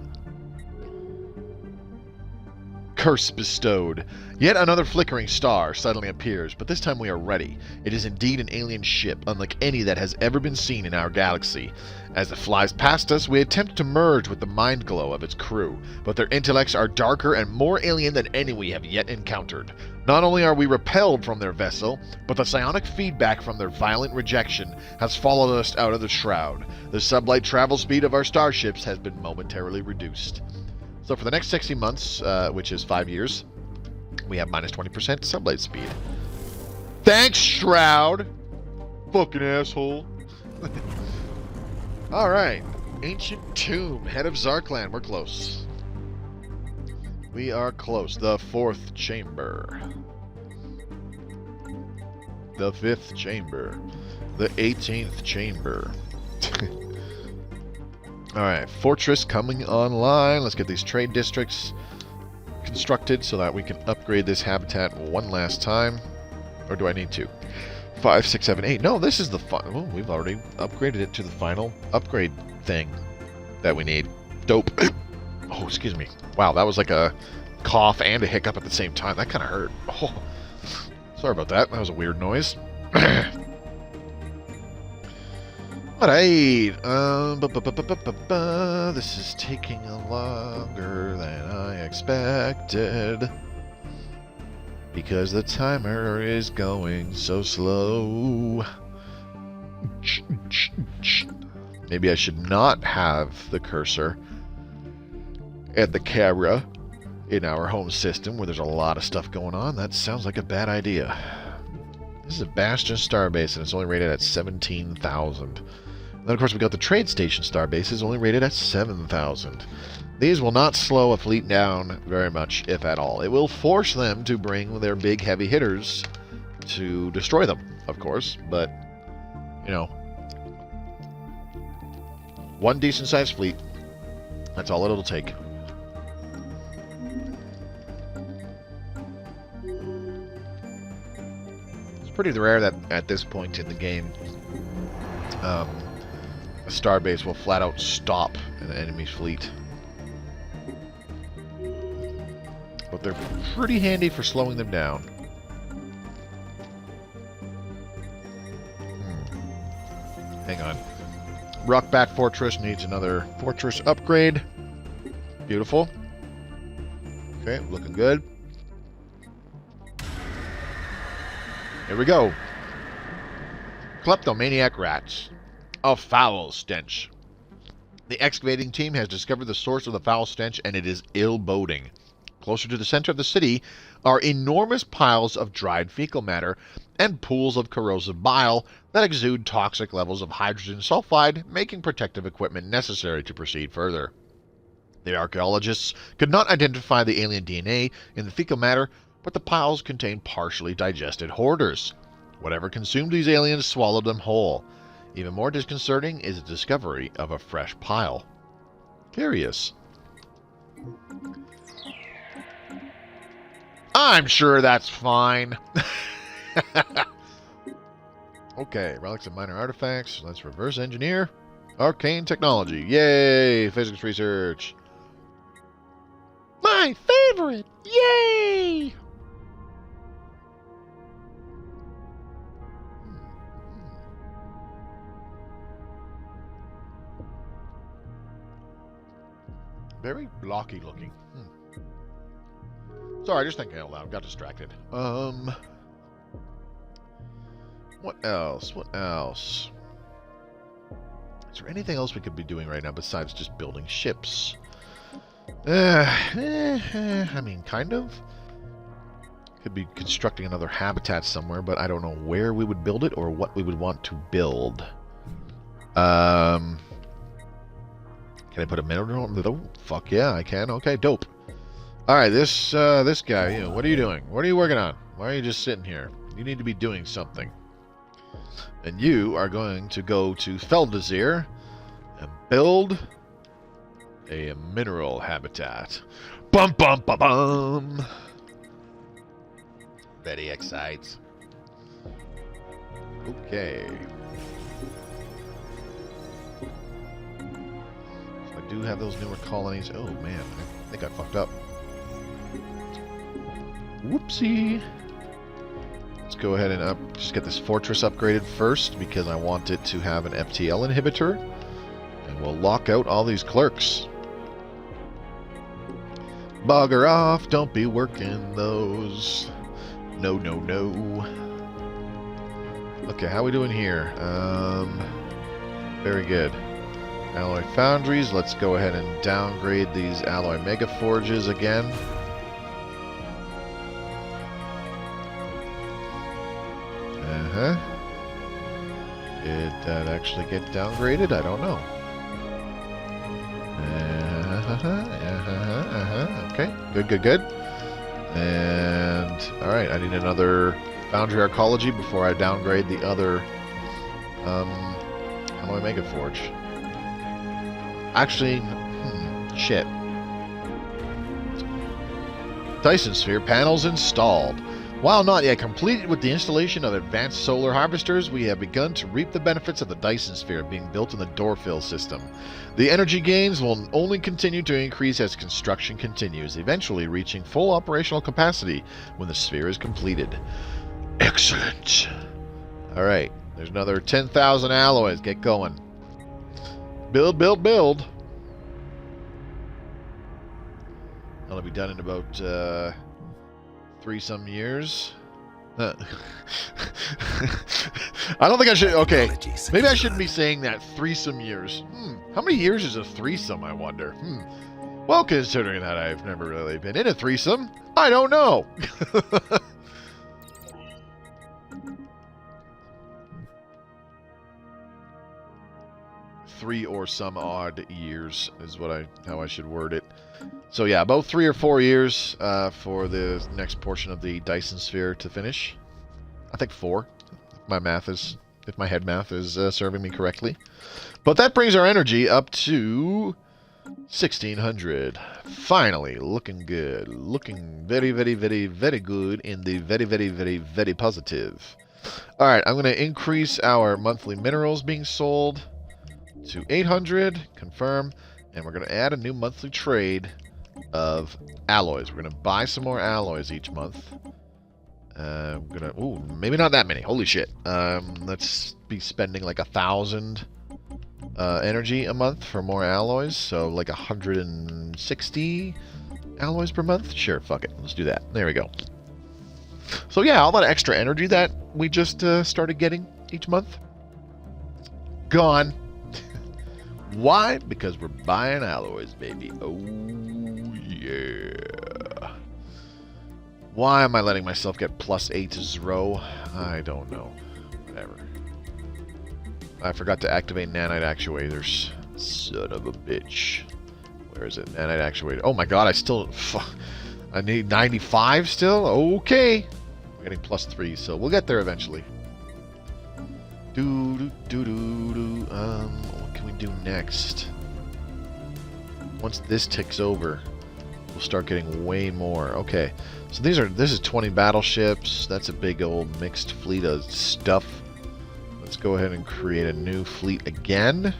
Curse bestowed. Yet another flickering star suddenly appears, but this time we are ready. It is indeed an alien ship, unlike any that has ever been seen in our galaxy. As it flies past us, we attempt to merge with the mind glow of its crew, but their intellects are darker and more alien than any we have yet encountered. Not only are we repelled from their vessel, but the psionic feedback from their violent rejection has followed us out of the Shroud. The sublight travel speed of our starships has been momentarily reduced. So for the next 60 months, which is 5 years, we have minus 20% sublight speed. Thanks, Shroud! Fucking asshole. Alright. Ancient Tomb, head of Zarkland. We're close. We are close. The 4th chamber. The 5th chamber. The 18th chamber. Alright, fortress coming online. Let's get these trade districts constructed so that we can upgrade this habitat one last time. Or do I need to? 5, 6, 7, 8. No, this is the final. Oh, we've already upgraded it to the final upgrade thing that we need. Dope. Oh, excuse me. Wow, that was like a cough and a hiccup at the same time. That kind of hurt. Oh, sorry about that. That was a weird noise. Alright, this is taking longer than I expected because the timer is going so slow. Maybe I should not have the cursor at the camera in our home system where there's a lot of stuff going on. That sounds like a bad idea. This is a Bastion starbase and it's only rated at 17,000. Then, of course, we got the Trade Station starbase is only rated at 7,000. These will not slow a fleet down very much, if at all. It will force them to bring their big heavy hitters to destroy them, of course. But, you know, one decent-sized fleet, that's all it'll take. It's pretty rare that at this point in the game, a starbase will flat out stop an enemy's fleet. But they're pretty handy for slowing them down. Rockbat Fortress needs another fortress upgrade. Beautiful. Okay, looking good. Here we go. Kleptomaniac Rats. A foul stench. The excavating team has discovered the source of the foul stench, and it is ill-boding. Closer to the center of the city are enormous piles of dried fecal matter and pools of corrosive bile that exude toxic levels of hydrogen sulfide, making protective equipment necessary to proceed further. The archaeologists could not identify the alien DNA in the fecal matter, but the piles contain partially digested hoarders. Whatever consumed these aliens swallowed them whole. Even more disconcerting is the discovery of a fresh pile. Curious. I'm sure that's fine. Okay, relics and minor artifacts. Let's reverse engineer. Arcane technology. Yay! Physics research. My favorite! Yay! Very blocky looking. Sorry, just thinking out loud. Got distracted. What else? What else? Is there anything else we could be doing right now besides just building ships? I mean, kind of. Could be constructing another habitat somewhere, but I don't know where we would build it or what we would want to build. Can I put a mineral? Oh, fuck yeah, I can. Okay, dope. All right, this guy. You know, what are you doing? What are you working on? Why are you just sitting here? You need to be doing something. And you are going to go to Feldazir and build a mineral habitat. Bum bum bum bum. Very excites. Okay. So I do have those newer colonies. Oh man, I think I fucked up. Whoopsie. Let's go ahead and just get this fortress upgraded first because I want it to have an FTL inhibitor. And we'll lock out all these clerks. Bugger off, don't be working those. No, no, no. Okay, how are we doing here? Very good. Alloy foundries, let's go ahead and downgrade these alloy mega forges again. Did that actually get downgraded? I don't know. Okay, good, good, good. And, alright, I need another foundry arcology before I downgrade the other alloy mega forge. Actually, shit. Dyson Sphere panels installed. While not yet completed with the installation of advanced solar harvesters, we have begun to reap the benefits of the Dyson Sphere being built in the door-fill system. The energy gains will only continue to increase as construction continues, eventually reaching full operational capacity when the sphere is completed. Excellent! Alright, there's another 10,000 alloys. Get going. Build, build, build! That'll be done in about 3-some years. I don't think I should. Okay, maybe I shouldn't be saying that. 3-some years. How many years is a threesome, I wonder? Well, considering that I've never really been in a threesome, I don't know. 3 or some odd years is how I should word it. So yeah, about 3 or 4 years for the next portion of the Dyson Sphere to finish. I think 4. If my head math is serving me correctly. But that brings our energy up to 1600. Finally, looking good. Looking very, very, very, very good in the very, very, very, very positive. Alright, I'm going to increase our monthly minerals being sold to 800. Confirm. And we're going to add a new monthly trade of alloys. We're going to buy some more alloys each month. Ooh, maybe not that many. Holy shit. Let's be spending like 1,000 energy a month for more alloys. So like 160 alloys per month. Sure, fuck it. Let's do that. There we go. So yeah, all that extra energy that we just started getting each month, gone. Why? Because we're buying alloys, baby. Oh, yeah. Why am I letting myself get +8 to Zro? I don't know. Whatever. I forgot to activate nanite actuators. Son of a bitch. Where is it? Nanite actuator. Oh my god, I need 95 still? Okay. We're getting +3, so we'll get there eventually. What can we do next? Once this ticks over, we'll start getting way more. Okay, so this is 20 battleships. That's a big old mixed fleet of stuff. Let's go ahead and create a new fleet again,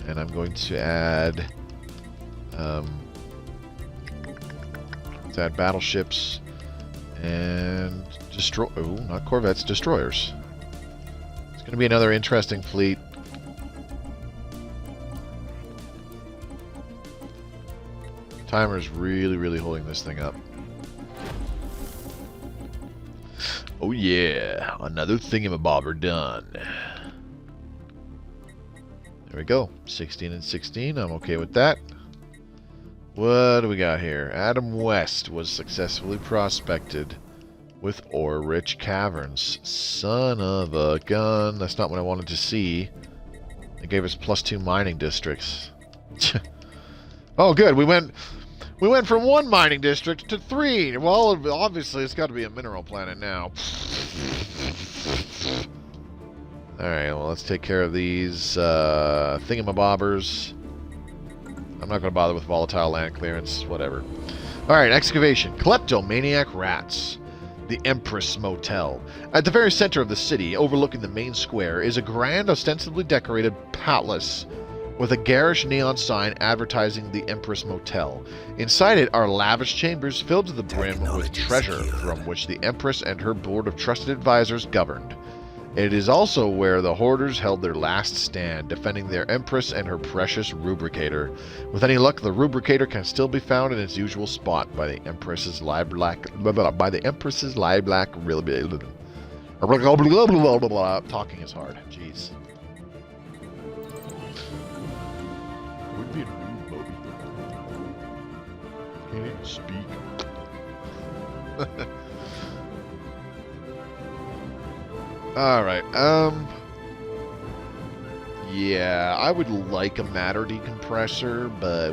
and I'm going to add let's add battleships and not corvettes, destroyers. It's going to be another interesting fleet. Timer's really holding this thing up. Oh yeah, another thingamabobber done. There we go, 16 and 16. I'm okay with that. What do we got here? Adam West was successfully prospected with ore-rich caverns. Son of a gun. That's not what I wanted to see. It gave us +2 mining districts. Oh, good. We went from 1 mining district to 3. Well, obviously, it's got to be a mineral planet now. Alright, well, let's take care of these thingamabobbers. I'm not going to bother with volatile land clearance. Whatever. Alright, excavation. Kleptomaniac Rats. The Empress Motel. At the very center of the city, overlooking the main square, is a grand, ostensibly decorated palace with a garish neon sign advertising the Empress Motel. Inside it are lavish chambers filled to the brim with treasure from which the Empress and her board of trusted advisors governed. It is also where the hoarders held their last stand, defending their Empress and her precious Rubricator. With any luck, the Rubricator can still be found in its usual spot by the Empress's lilac. Talking is hard. Jeez. Would be a new Moby. Can't even speak. Alright, yeah, I would like a matter decompressor, but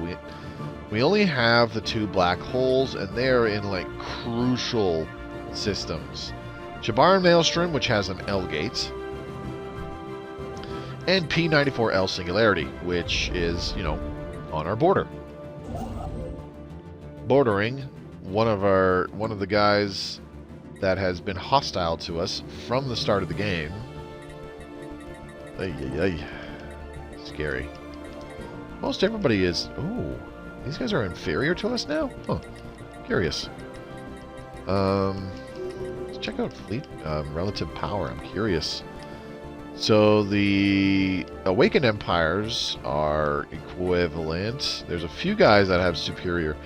we only have the 2 black holes, and they're in, like, crucial systems. Chabaran Maelstrom, which has an L gate, and P94L Singularity, which is, you know, on our border. Bordering one of the guys that has been hostile to us from the start of the game. Scary. Most everybody is... Ooh, these guys are inferior to us now? Huh. Curious. Let's check out fleet relative power. I'm curious. So the Awakened Empires are equivalent. There's a few guys that have superior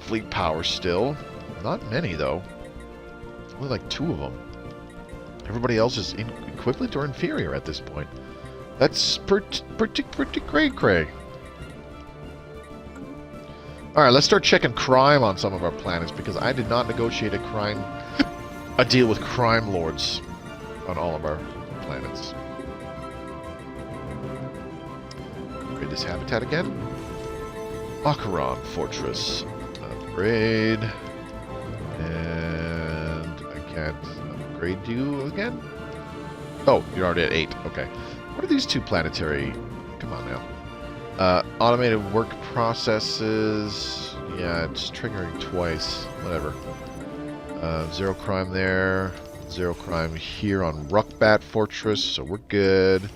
fleet power still. Not many, though. Only like 2 of them. Everybody else is equivalent or inferior at this point. That's pretty cray-cray. Alright, let's start checking crime on some of our planets, because I did not negotiate a deal with crime lords on all of our planets. Upgrade this habitat again. Acheron Fortress. Upgrade. And I can't upgrade you again? Oh, you're already at 8. Okay. What are these 2 planetary... Come on now. Automated work processes. Yeah, it's triggering twice. Whatever. 0 crime there. 0 crime here on Ruckbat Fortress, so we're good.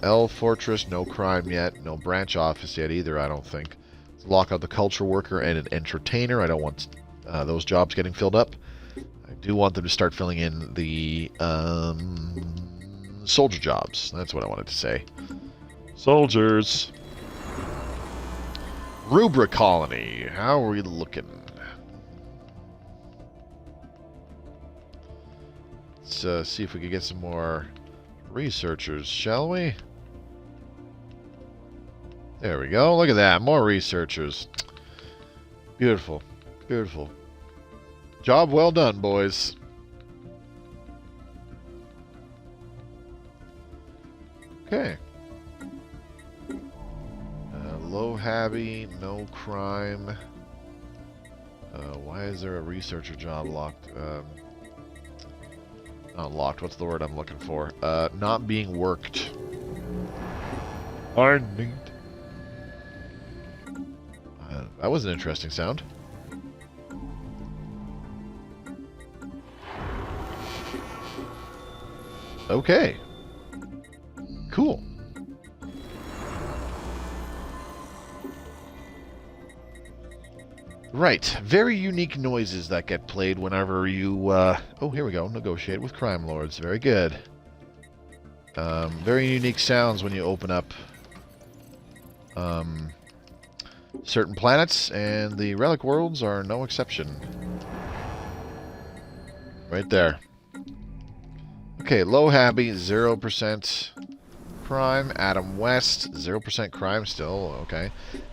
L Fortress, no crime yet. No branch office yet either, I don't think. Let's lock out the culture worker and an entertainer. I don't want those jobs getting filled up. I do want them to start filling in the soldier jobs. That's what I wanted to say. Soldiers. Rubric colony. How are we looking? Let's see if we can get some more researchers, shall we? There we go. Look at that. More researchers. Beautiful. Beautiful. Job well done, boys. Okay. Low habby, no crime. Why is there a researcher job locked? Not locked. What's the word I'm looking for? Not being worked. Arned. That was an interesting sound. Okay. Cool. Right. Very unique noises that get played whenever you, oh, here we go. Negotiate with crime lords. Very good. Very unique sounds when you open up certain planets, and the relic worlds are no exception. Right there. Okay, low habby, 0% crime. Adam West, 0% crime still. Okay.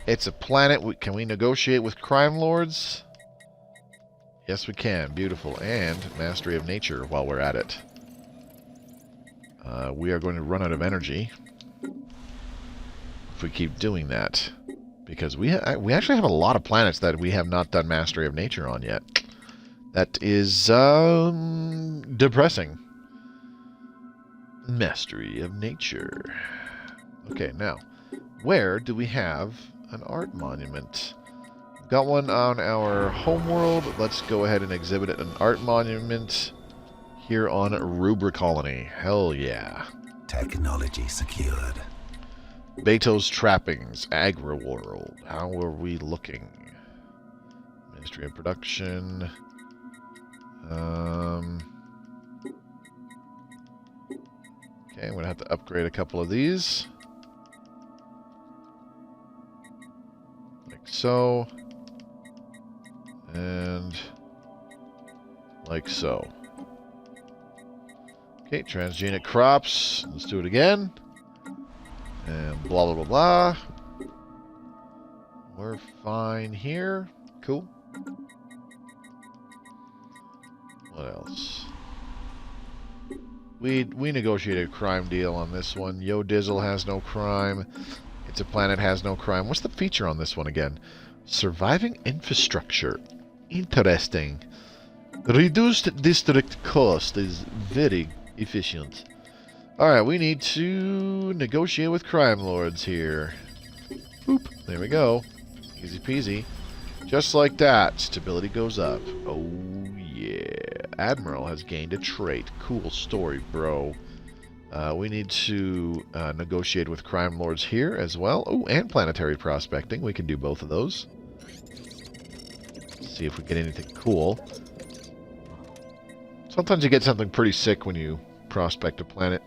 It's a planet. Can we negotiate with crime lords? Yes, we can. Beautiful. And mastery of nature while we're at it. We are going to run out of energy if we keep doing that. Because we actually have a lot of planets that we have not done mastery of nature on yet. That is depressing. Mastery of nature. Okay, now, where do we have an art monument? We've got one on our homeworld. Let's go ahead and exhibit an art monument here on Rubric Colony. Hell yeah. Technology secured. Beto's Trappings, Agri World. How are we looking? Ministry of Production. Okay, I'm going to have to upgrade a couple of these. Like so. And like so. Okay, transgenic crops. Let's do it again. And blah, blah, blah, blah. We're fine here. Cool. What else? We negotiated a crime deal on this one. Yo Dizzle has no crime. It's a Planet has no crime. What's the feature on this one again? Surviving infrastructure. Interesting. Reduced district cost is very efficient. Alright, we need to negotiate with crime lords here. Boop. There we go. Easy peasy. Just like that. Stability goes up. Oh, yeah. Admiral has gained a trait. Cool story, bro. We need to negotiate with crime lords here as well. Oh, and planetary prospecting. We can do both of those. See if we get anything cool. Sometimes you get something pretty sick when you prospect a planet.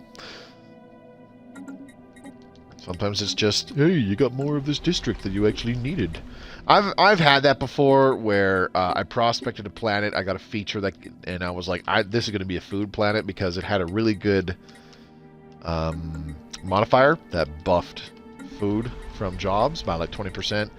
Sometimes it's just, hey, you got more of this district than you actually needed. I've had that before where I prospected a planet, I got a feature that, and I was like, this is going to be a food planet because it had a really good modifier that buffed food from jobs by like 20%.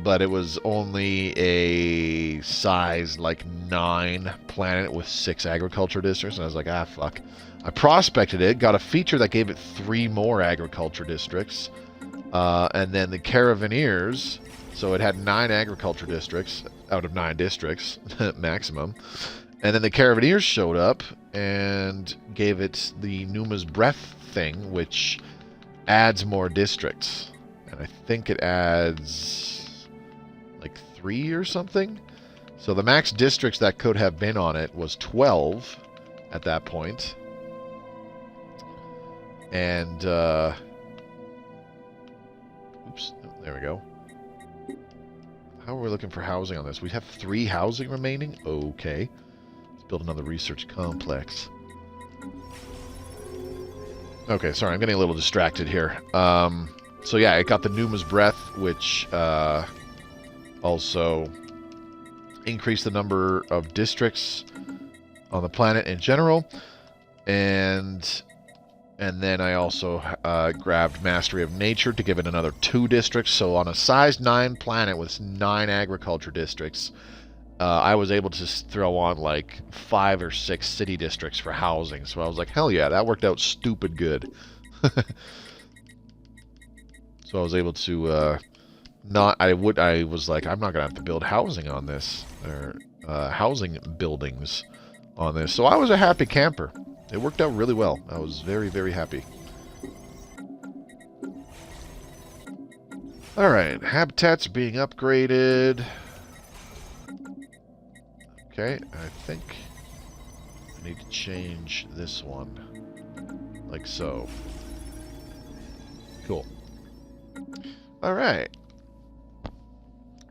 But it was only a size like 9 planet with 6 agriculture districts, and I was like, ah, fuck. I prospected it, got a feature that gave it 3 more agriculture districts, and then the Caravaneers, so it had 9 agriculture districts out of 9 districts, maximum. And then the Caravaneers showed up and gave it the Numa's Breath thing, which adds more districts. And I think it adds like 3 or something. So the max districts that could have been on it was 12 at that point. And, oops, there we go. How are we looking for housing on this? We have 3 housing remaining? Okay. Let's build another research complex. Okay, sorry, I'm getting a little distracted here. So yeah, I got the Numa's Breath, which also increased the number of districts on the planet in general, and then I also grabbed Mastery of Nature to give it another 2 districts. So on a size 9 planet with 9 agriculture districts, I was able to throw on like 5 or 6 city districts for housing. So I was like, hell yeah, that worked out stupid good. So I was able to I was like, I'm not gonna have to build housing on this, or housing buildings on this. So I was a happy camper. It worked out really well. I was very, very happy. Alright, habitats are being upgraded. Okay, I think I need to change this one. Like so. Cool. Alright.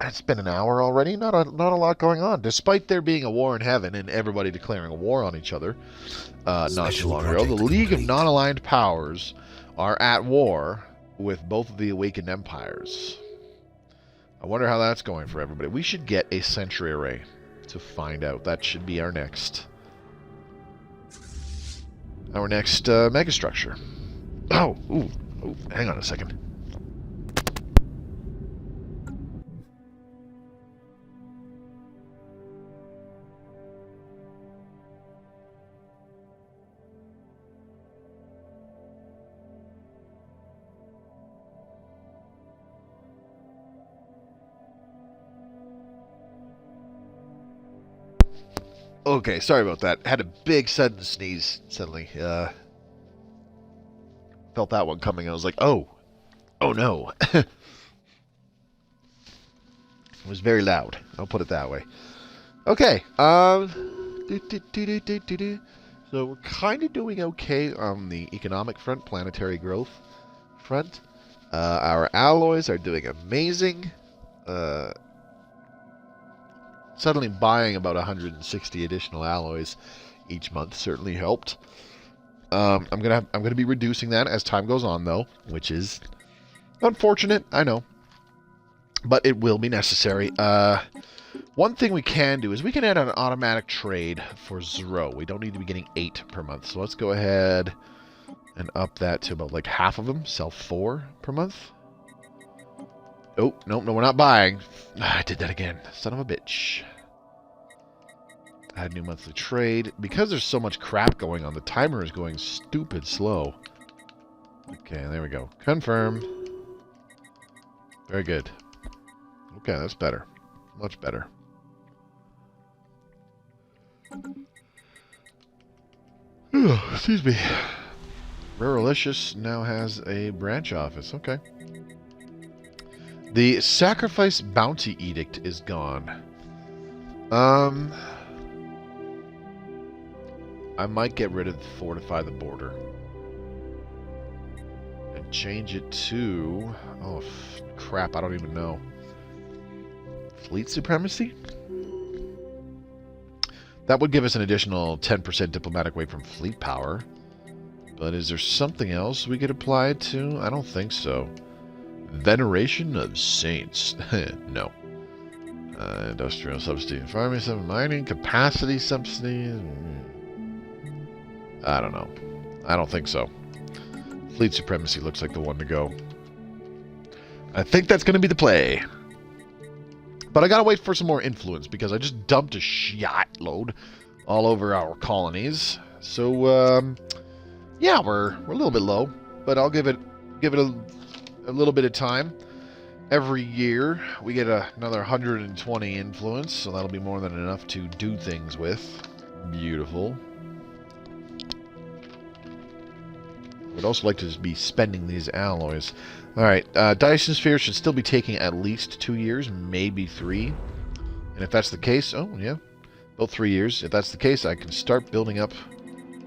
It's been an hour already. Not a lot going on. Despite there being a war in heaven and everybody declaring a war on each other not too long ago, the League of Non-Aligned Powers are at war with both of the Awakened Empires. I wonder how that's going for everybody. We should get a Sentry Array to find out. That should be our next megastructure. Oh, ooh, hang on a second. Okay, sorry about that. Had a big sudden sneeze suddenly. Felt that one coming. I was like, oh no. It was very loud. I'll put it that way. Okay. So we're kind of doing okay on the economic front, planetary growth front. Our alloys are doing amazing. Suddenly buying about 160 additional alloys each month certainly helped. I'm gonna be reducing that as time goes on, though, which is unfortunate, I know, but it will be necessary. One thing we can do is we can add an automatic trade for Zero. We don't need to be getting 8 per month, so let's go ahead and up that to about like half of them. Sell 4 per month. Oh, no, we're not buying. I did that again. Son of a bitch. Add new monthly trade. Because there's so much crap going on, the timer is going stupid slow. Okay, there we go. Confirm. Very good. Okay, that's better. Much better. Excuse me. Rarelicious now has a branch office. Okay. The Sacrifice Bounty Edict is gone. I might get rid of Fortify the Border. And change it to... Oh, crap, I don't even know. Fleet Supremacy? That would give us an additional 10% diplomatic weight from fleet power. But is there something else we could apply it to? I don't think so. Veneration of Saints. No. Industrial subsidy. Farming, mining, capacity subsidy. I don't know. I don't think so. Fleet Supremacy looks like the one to go. I think that's going to be the play. But I gotta wait for some more influence because I just dumped a shot load all over our colonies. So, yeah, we're a little bit low, but I'll give it a little bit of time. Every year we get another 120 influence, so that'll be more than enough to do things with. Beautiful. Would also like to be spending these alloys. Alright, Dyson Sphere should still be taking at least 2 years, maybe 3. And if that's the case, oh yeah, about 3 years. If that's the case, I can start building up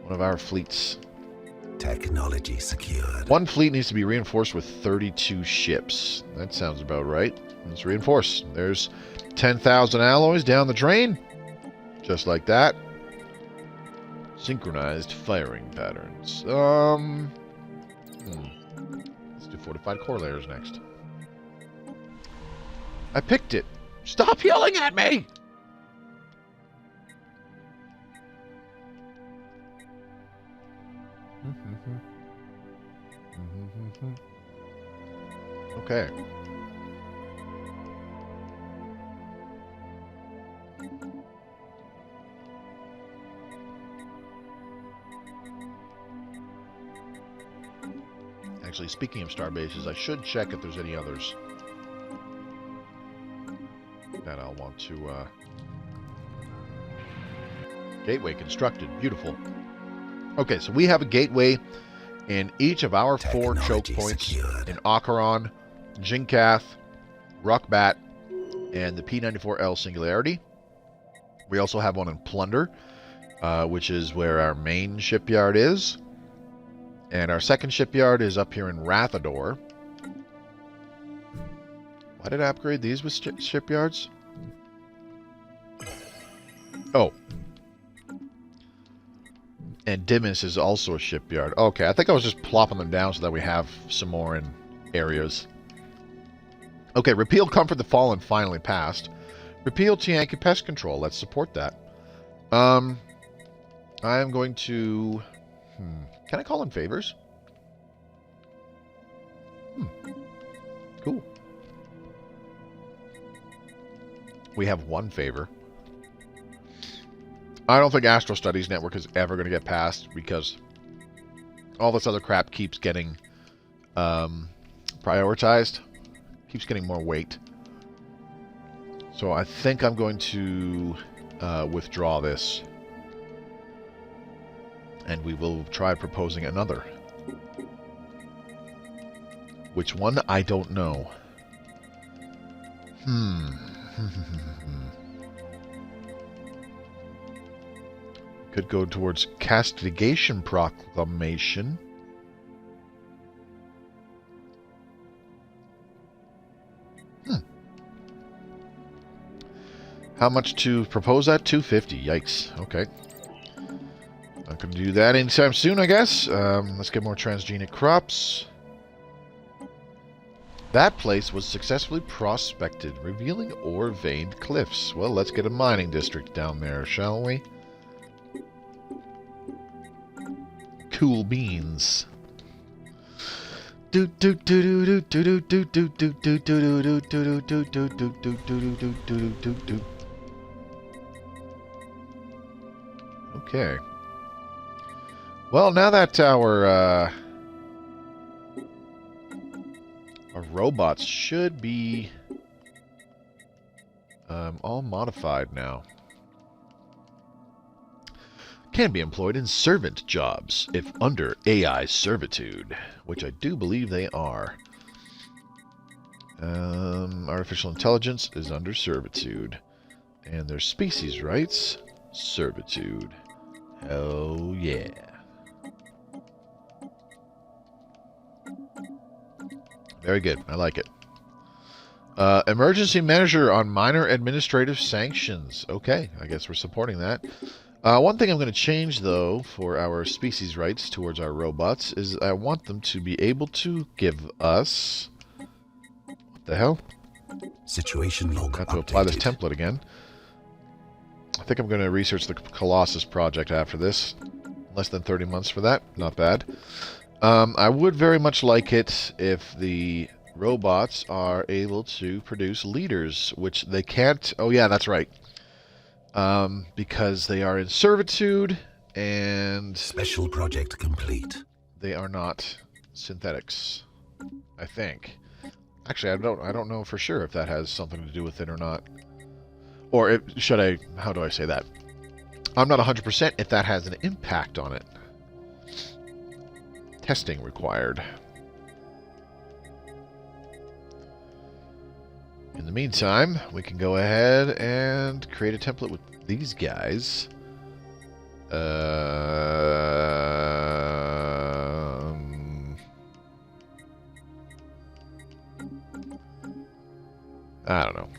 one of our fleets. Technology secured. One fleet needs to be reinforced with 32 ships. That sounds about right. Let's reinforce. There's 10,000 alloys down the drain. Just like that. Synchronized firing patterns. Let's do fortified core layers next. I picked it. Stop yelling at me! Okay. Actually, speaking of star bases, I should check if there's any others that I'll want to... Gateway constructed. Beautiful. Okay, so we have a gateway in each of our 4 choke points secured. In Acheron, Jinkath, Ruckbat, and the P94L Singularity. We also have one in Plunder, which is where our main shipyard is. And our second shipyard is up here in Rathador. Why did I upgrade these with shipyards? Oh. And Dimas is also a shipyard. Okay, I think I was just plopping them down so that we have some more in areas. Okay, repeal Comfort the Fallen finally passed. Repeal Tianki Pest Control. Let's support that. I am going to... Can I call in favors? Cool. We have 1 favor. I don't think Astro Studies Network is ever going to get passed because all this other crap keeps getting prioritized. Keeps getting more weight. So I think I'm going to withdraw this. And we will try proposing another. Which one? I don't know. Could go towards Castigation Proclamation. How much to propose that? 250. Yikes. Okay. Not going to do that anytime soon, I guess. Let's get more transgenic crops. That place was successfully prospected, revealing ore-veined cliffs. Well, let's get a mining district down there, shall we? Cool beans. Okay. Well, now that our robots should be all modified now. Can be employed in servant jobs if under AI servitude, which I do believe they are. Artificial intelligence is under servitude. And their species rights, servitude. Hell yeah. Very good. I like it. Emergency measure on minor administrative sanctions. Okay, I guess we're supporting that. One thing I'm going to change, though, for our species rights towards our robots is I want them to be able to give us... What the hell? Situation log I have to apply this template again. I think I'm going to research the Colossus project after this. Less than 30 months for that. Not bad. I would very much like it if the robots are able to produce leaders, which they can't... Oh, yeah, that's right. Because they are in servitude, and... Special project complete. They are not synthetics, I think. Actually, I don't know for sure if that has something to do with it or not. Or should I... How do I say that? I'm not 100% if that has an impact on it. Testing required. In the meantime, we can go ahead and create a template with these guys. I don't know.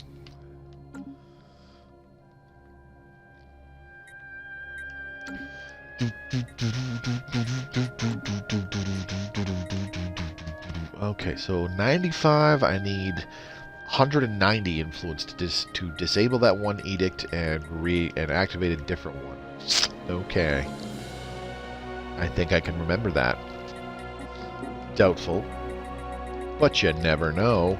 Okay, so 95, I need 190 influence to disable that one edict and activate a different one. Okay. I think I can remember that. Doubtful. But you never know.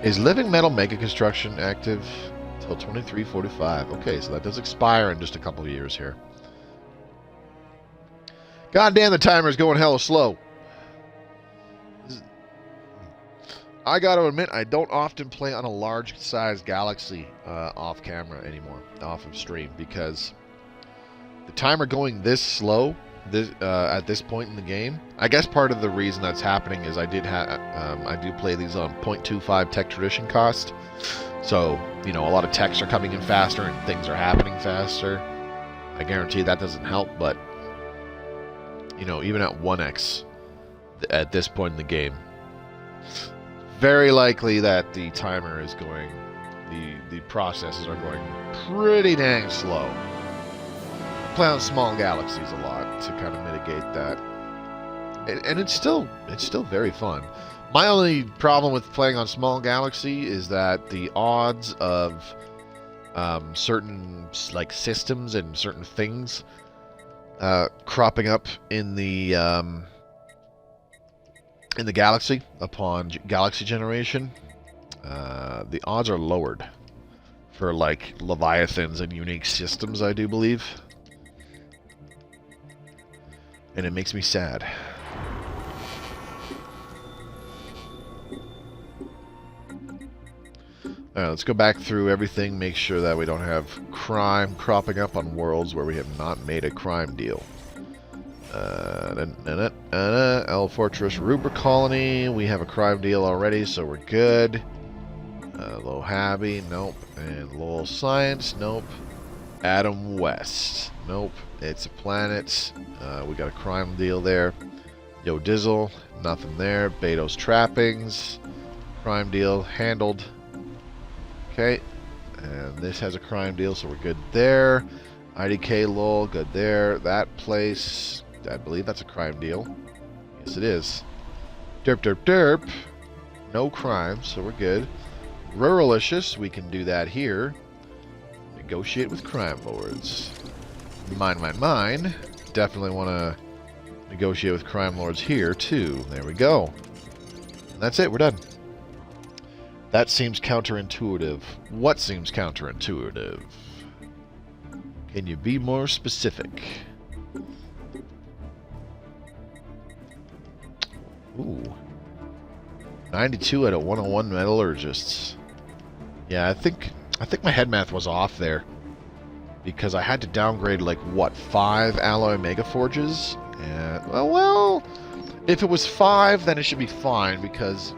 Is Living Metal Mega Construction active until 2345? Okay, so that does expire in just a couple of years here. God damn, the timer's going hella slow. I gotta admit, I don't often play on a large-sized galaxy off-camera anymore, off of stream, because the timer going this slow at this point in the game. I guess part of the reason that's happening is I do play these on 0.25 tech tradition cost, so you know a lot of techs are coming in faster and things are happening faster. I guarantee that doesn't help, but you know, even at 1x at this point in the game, very likely that the timer is going, the processes are going pretty dang slow. I play on small galaxies a lot to kind of mitigate that, and it's still very fun. My only problem with playing on small galaxy is that the odds of certain like systems and certain things cropping up in the galaxy upon galaxy generation, the odds are lowered for like Leviathans and unique systems, I do believe, and it makes me sad. Alright, let's go back through everything, make sure that we don't have crime cropping up on worlds where we have not made a crime deal. El Fortress Rubric Colony, we have a crime deal already, so we're good. Low Habby, nope. And Lowell Science, nope. Adam West, nope. It's a planet, we got a crime deal there. Yo Dizzle, nothing there. Beto's Trappings, crime deal handled. Okay, and this has a crime deal, so we're good there. IDK Lowell, good there. That place, I believe that's a crime deal. Yes, it is. Derp, derp, derp. No crime, so we're good. Ruralicious, we can do that here. Negotiate with crime lords. Mine, mine, mine. Definitely want to negotiate with crime lords here, too. There we go. And that's it, we're done. That seems counterintuitive. What seems counterintuitive? Can you be more specific? Ooh. 92 out of 101 metallurgists. Yeah, I think my head math was off there. Because I had to downgrade, like, what, 5 alloy megaforges? And, well, if it was 5, then it should be fine, because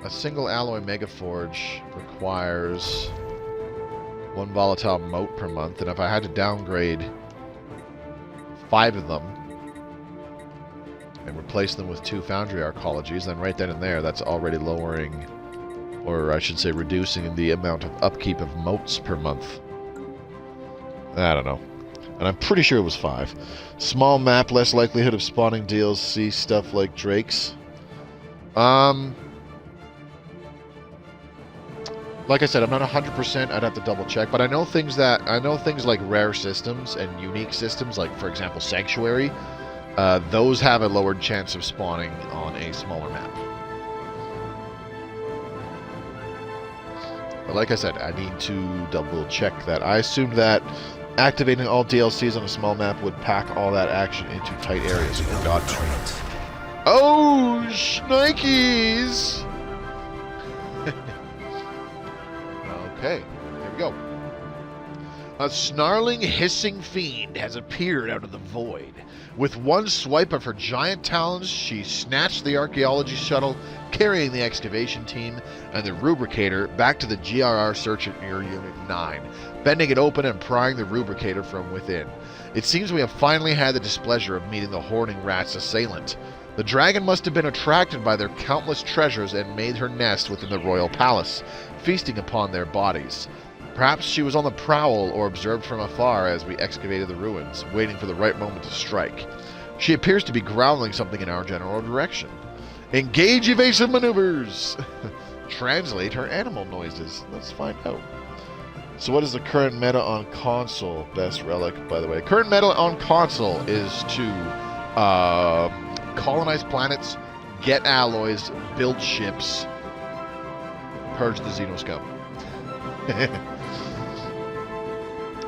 a single alloy megaforge requires 1 volatile mote per month, and if I had to downgrade 5 of them and replace them with 2 foundry arcologies, then right then and there, that's already lowering, or I should say reducing, the amount of upkeep of motes per month. I don't know. And I'm pretty sure it was 5. Small map, less likelihood of spawning DLC, stuff like Drakes. Like I said, I'm not 100%. I'd have to double check, but I know things like rare systems and unique systems, like for example Sanctuary. Those have a lowered chance of spawning on a smaller map. But like I said, I need to double check that. I assumed that activating all DLCs on a small map would pack all that action into tight areas. Oh god, no. Oh, shnikes! Okay, here we go. A snarling, hissing fiend has appeared out of the void. With one swipe of her giant talons, she snatched the archaeology shuttle, carrying the excavation team and the Rubricator back to the GRR Search and Mirror Unit 9, bending it open and prying the Rubricator from within. It seems we have finally had the displeasure of meeting the Hoarding Rat's assailant. The dragon must have been attracted by their countless treasures and made her nest within the royal palace, feasting upon their bodies. Perhaps she was on the prowl or observed from afar as we excavated the ruins, waiting for the right moment to strike. She appears to be growling something in our general direction. Engage evasive maneuvers! Translate her animal noises. Let's find out. So what is the current meta on console? Best relic, by the way. Current meta on console is to colonize planets, get alloys, build ships, purge the Xenoscum.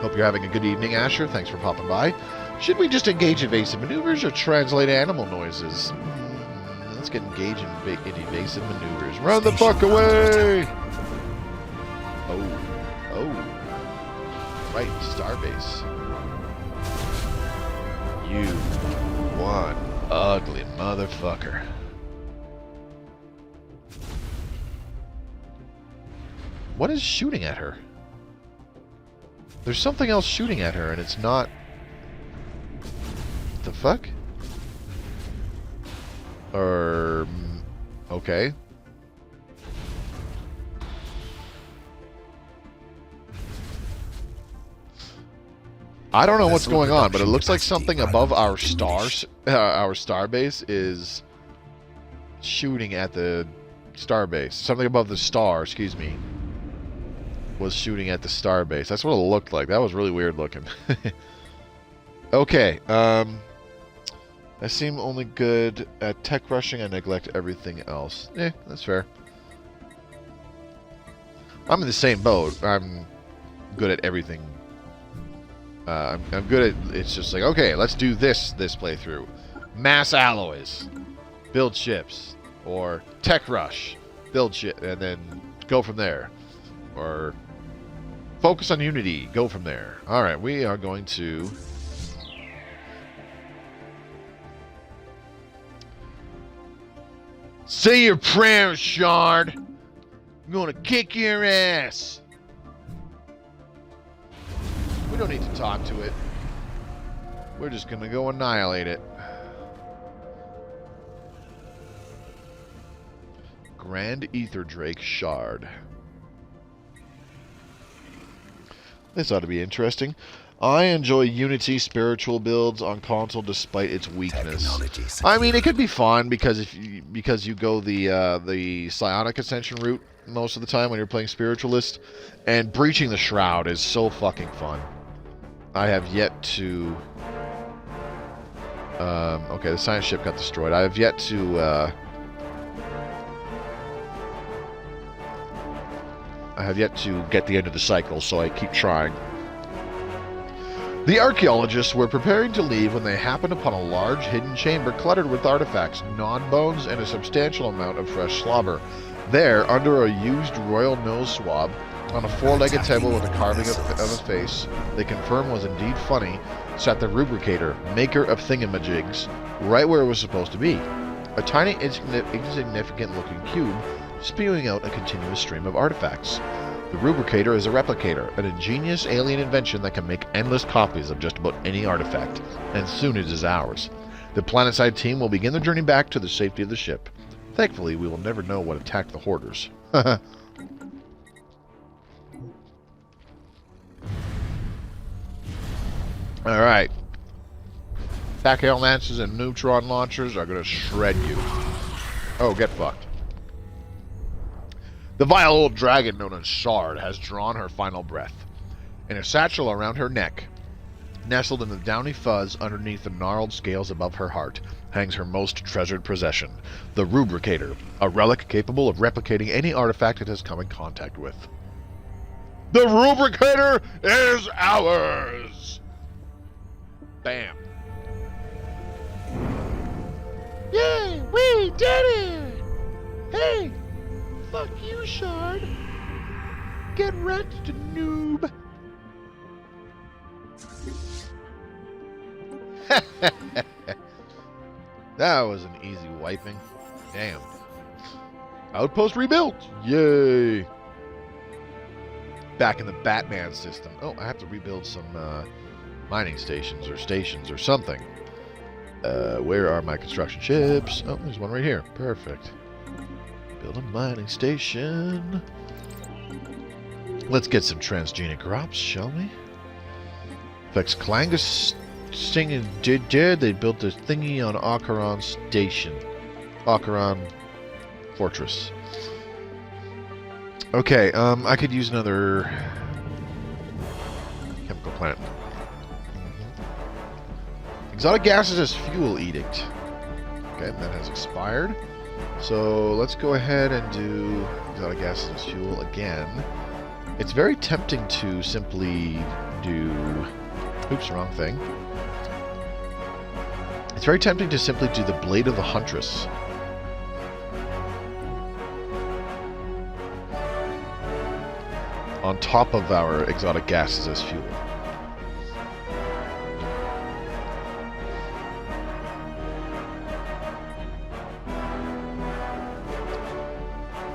Hope you're having a good evening, Asher. Thanks for popping by. Should we just engage evasive maneuvers or translate animal noises? Let's get engaged in evasive maneuvers. Run the fuck away! Oh. Right, Starbase. You one ugly motherfucker. What is shooting at her? There's something else shooting at her, and it's not... What the fuck? Okay. I don't know what's going on, but it looks like something above our stars, our starbase is shooting at the starbase. Something above the star, excuse me, was shooting at the starbase. That's what it looked like. That was really weird looking. Okay, I seem only good at tech rushing. I neglect everything else. That's fair. I'm in the same boat. I'm good at everything. I'm good at... It's just like, okay, let's do this playthrough. Mass alloys. Build ships. Or tech rush. Build ship. And then go from there. Or focus on Unity. Go from there. Alright, we are going to... Say your prayers, Shard. I'm gonna kick your ass. We don't need to talk to it. We're just gonna go annihilate it. Grand Ether Drake Shard. This ought to be interesting. I enjoy Unity spiritual builds on console despite its weakness. I mean, it could be fun because you go the Psionic Ascension route most of the time when you're playing Spiritualist, and breaching the Shroud is so fucking fun. I have yet to... okay, the science ship got destroyed. I have yet to... get the end of the cycle, so I keep trying. The archaeologists were preparing to leave when they happened upon a large hidden chamber cluttered with artifacts, non-bones, and a substantial amount of fresh slobber. There, under a used royal nose swab, on a four-legged table with a carving of a face they confirmed was indeed funny, sat the Rubricator, maker of thingamajigs, right where it was supposed to be. A tiny, insignificant-looking cube spewing out a continuous stream of artifacts. The Rubricator is a replicator, an ingenious alien invention that can make endless copies of just about any artifact, and soon it is ours. The planetside team will begin their journey back to the safety of the ship. Thankfully, we will never know what attacked the Hoarders. Alright. Tachyon lances and neutron launchers are going to shred you. Oh, get fucked. The vile old dragon known as Shard has drawn her final breath. In a satchel around her neck, nestled in the downy fuzz underneath the gnarled scales above her heart, hangs her most treasured possession, the Rubricator, a relic capable of replicating any artifact it has come in contact with. The Rubricator is ours! Bam. Yay, we did it! Hey! Fuck you, Shard. Get wrecked, noob. That was an easy wiping. Damn. Outpost rebuilt. Yay. Back in the Batman system. Oh, I have to rebuild some mining stations or something. Where are my construction ships? Oh, there's one right here. Perfect. Build a mining station. Let's get some transgenic crops, shall we? Vex Clangus Sting and Did they built a thingy on Acheron Station. Acheron Fortress. Okay, I could use another chemical plant. Exotic gases as fuel edict. Okay, that has expired. So let's go ahead and do exotic gases as fuel again. It's very tempting to simply do... Oops, wrong thing. It's very tempting to simply do the Blade of the Huntress. On top of our exotic gases as fuel.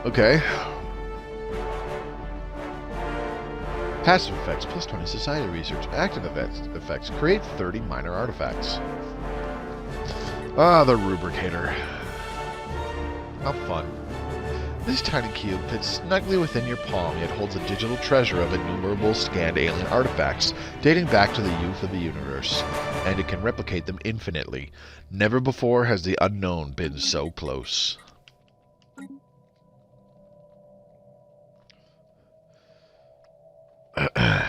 Okay. Passive effects, plus 20 society research. Active effects, create 30 minor artifacts. Ah, the Rubricator. How fun. This tiny cube fits snugly within your palm, yet holds a digital treasure of innumerable scanned alien artifacts, dating back to the youth of the universe, and it can replicate them infinitely. Never before has the unknown been so close.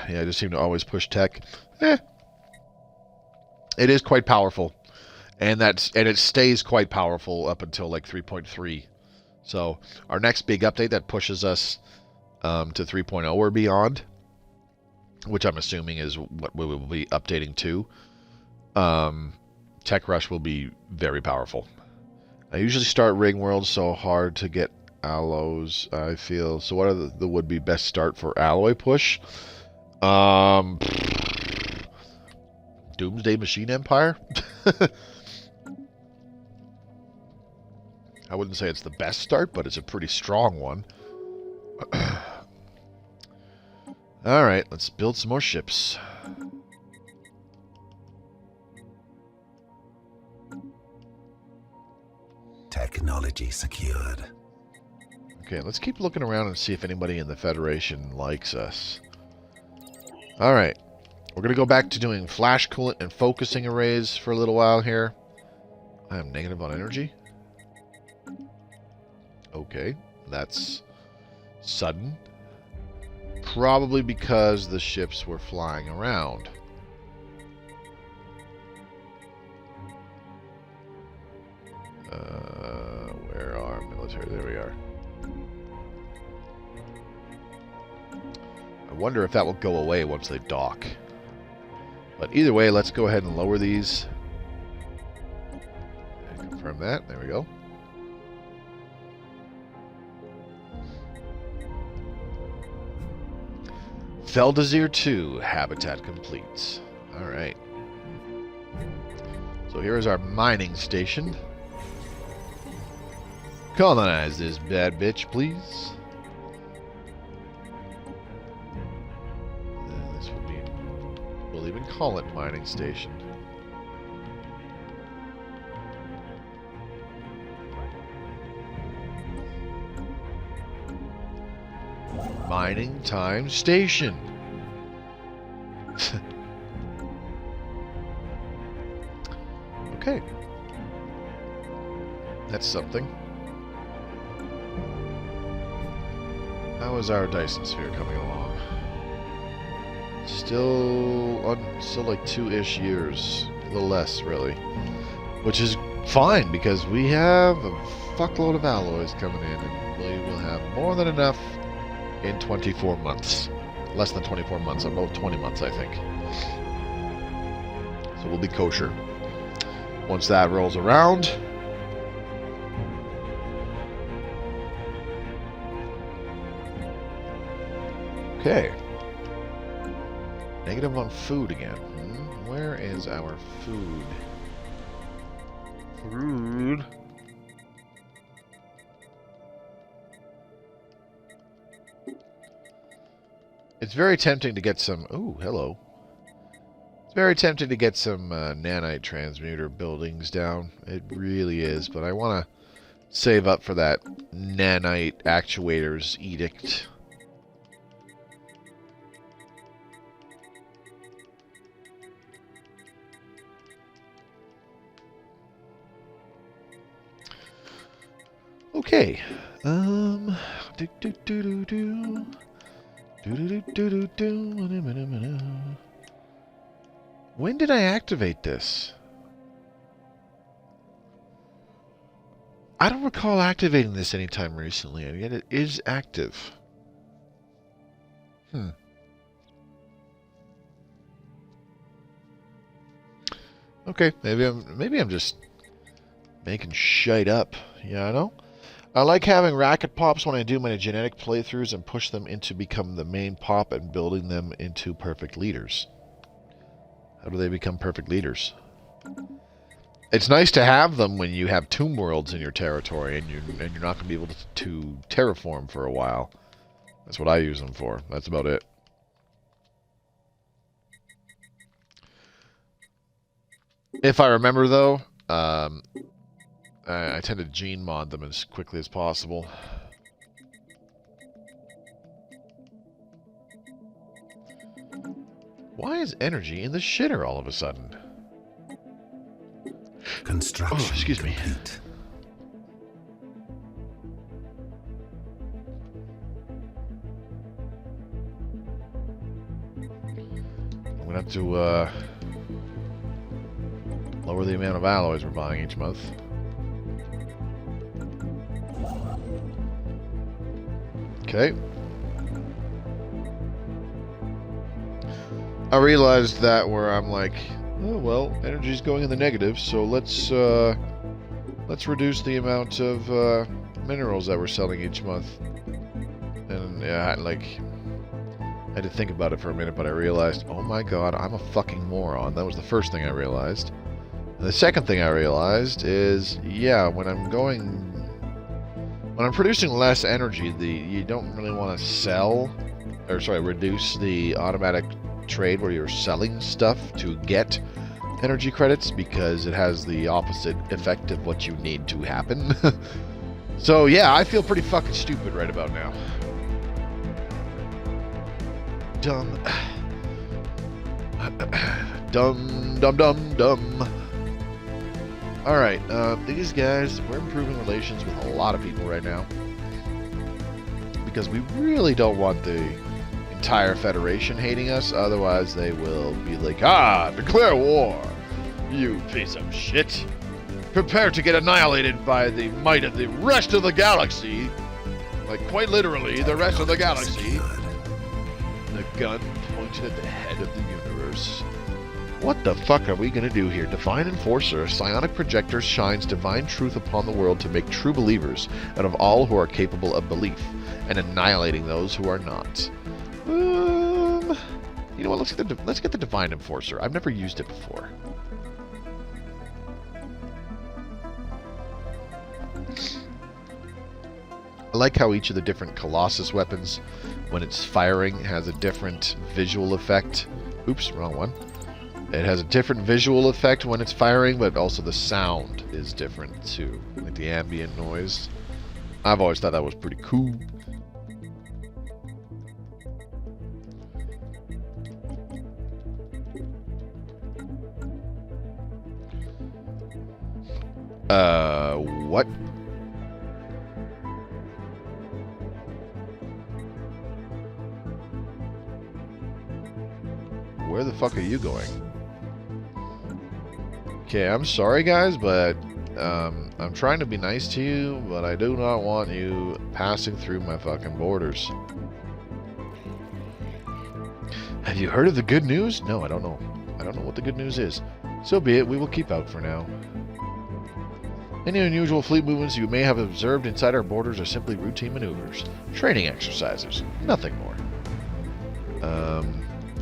Yeah, I just seem to always push tech. It is quite powerful, and it stays quite powerful up until like 3.3. So our next big update that pushes us to 3.0 or beyond, which I'm assuming is what we will be updating to. Tech Rush will be very powerful. I usually start Ring World so hard to get alloys, I feel. So what are the would-be best start for alloy push? Doomsday Machine Empire? I wouldn't say it's the best start, but it's a pretty strong one. Alright, let's build some more ships. Technology secured. Okay, let's keep looking around and see if anybody in the Federation likes us. Alright, we're going to go back to doing flash coolant and focusing arrays for a little while here. I am negative on energy. Okay, that's sudden. Probably because the ships were flying around. Where are military? There we are. I wonder if that will go away once they dock. But either way, let's go ahead and lower these. And confirm that. There we go. Feldazir 2, habitat complete. Alright. So here is our mining station. Colonize this bad bitch, please. This would be... We'll even call it mining station. Mining time station. Okay. That's something. How is our Dyson Sphere coming along? Still like 2-ish years. A little less, really. Which is fine, because we have a fuckload of alloys coming in, and we will have more than enough in 24 months. Less than 24 months, about 20 months, I think. So we'll be kosher. Once that rolls around... Okay. Negative on food again. Where is our food? Food. It's very tempting to get some... Ooh, hello. It's very tempting to get some nanite transmuter buildings down. It really is, but I want to save up for that nanite actuators edict. Okay. Do do do do do. Do do do do do. When did I activate this? I don't recall activating this anytime recently, and yet it is active. Okay, maybe I'm just making shite up. Yeah, I know. I like having racket pops when I do my genetic playthroughs and push them into become the main pop and building them into perfect leaders. How do they become perfect leaders? It's nice to have them when you have tomb worlds in your territory and you're not going to be able to terraform for a while. That's what I use them for. That's about it. If I remember, though, I tend to gene mod them as quickly as possible. Why is energy in the shitter all of a sudden? Construction excuse me. complete. I'm gonna have to lower the amount of alloys we're buying each month. Okay. I realized that where I'm like, oh well, energy's going in the negative, so let's reduce the amount of minerals that we're selling each month. And yeah, I had to think about it for a minute, but I realized, oh my god, I'm a fucking moron. That was the first thing I realized. And the second thing I realized is, yeah, when I'm producing less energy, you don't really want to reduce the automatic trade where you're selling stuff to get energy credits, because it has the opposite effect of what you need to happen. So yeah, I feel pretty fucking stupid right about now. Dumb. Dumb. Alright, these guys, we're improving relations with a lot of people right now. Because we really don't want the entire Federation hating us, otherwise they will be like, declare war! You piece of shit! Prepare to get annihilated by the might of the rest of the galaxy! Like, quite literally, the rest of the galaxy. The gun pointed at the head of the universe. What the fuck are we gonna do here? Divine Enforcer, psionic projector shines divine truth upon the world to make true believers out of all who are capable of belief, and annihilating those who are not. You know what? Let's get the Divine Enforcer. I've never used it before. I like how each of the different Colossus weapons, when it's firing, has a different visual effect. Oops, wrong one. It has a different visual effect when it's firing, but also the sound is different too, like the ambient noise. I've always thought that was pretty cool. What? Where the fuck are you going? Okay, I'm sorry guys, but I'm trying to be nice to you, but I do not want you passing through my fucking borders. Have you heard of the good news? No, I don't know. I don't know what the good news is. So be it, we will keep out for now. Any unusual fleet movements you may have observed inside our borders are simply routine maneuvers. Training exercises. Nothing more.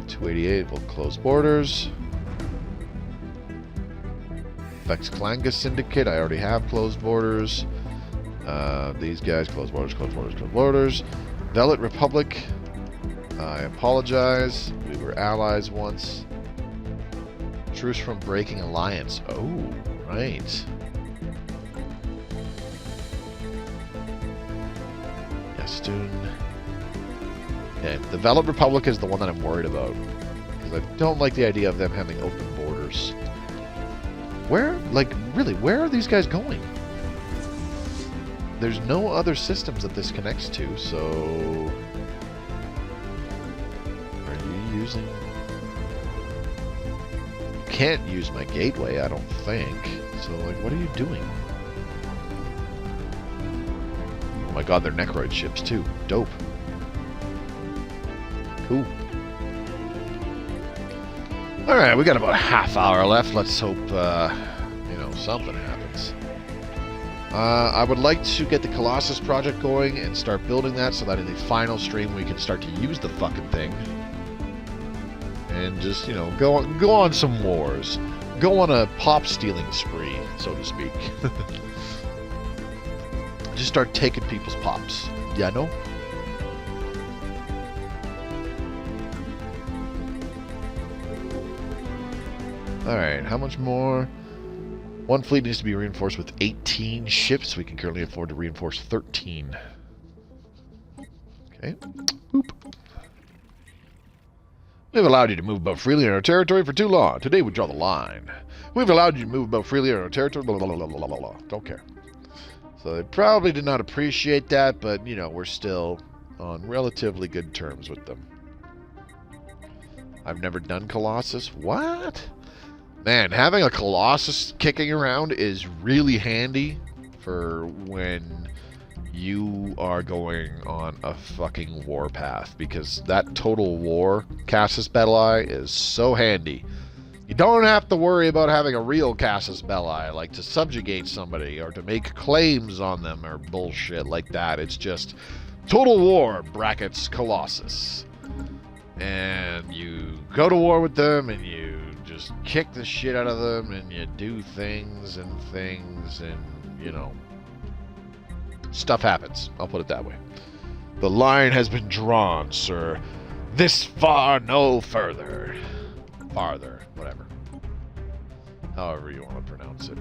288 will close borders. Vex Klanga Syndicate, I already have closed borders. These guys, close borders, close borders, close borders. Velvet Republic, I apologize. We were allies once. Truce from breaking alliance. Oh, right. Yastun. Okay, the Velvet Republic is the one that I'm worried about. Because I don't like the idea of them having open borders. Where? Like, really, where are these guys going? there's no other systems that this connects to, so... Are you using... You can't use my gateway, I don't think. So, like, what are you doing? Oh my god, they're Necroid ships, too. Dope. Cool. Alright, we got about a half hour left. Let's hope, you know, something happens. I would like to get the Colossus project going and start building that so that in the final stream we can start to use the fucking thing. And just, you know, go on some wars. Go on a pop-stealing spree, so to speak. Just start taking people's pops. Yeah, no? Alright, how much more? One fleet needs to be reinforced with 18 ships. We can currently afford to reinforce 13. Okay. Boop. We've allowed you to move about freely in our territory for too long. Today we draw the line. We've allowed you to move about freely in our territory. Blah, blah, blah, blah, blah, blah. Don't care. So they probably did not appreciate that, but, you know, we're still on relatively good terms with them. I've never done Colossus. What? Man, having a Colossus kicking around is really handy for when you are going on a fucking warpath, because that Total War Casus Belli is so handy. You don't have to worry about having a real Casus Belli, like to subjugate somebody or to make claims on them or bullshit like that. It's just Total War brackets Colossus. And you go to war with them and you just kick the shit out of them and you do things and you know, stuff happens. I'll put it that way. The line has been drawn, sir. This far, no further. Farther, whatever. However you want to pronounce it.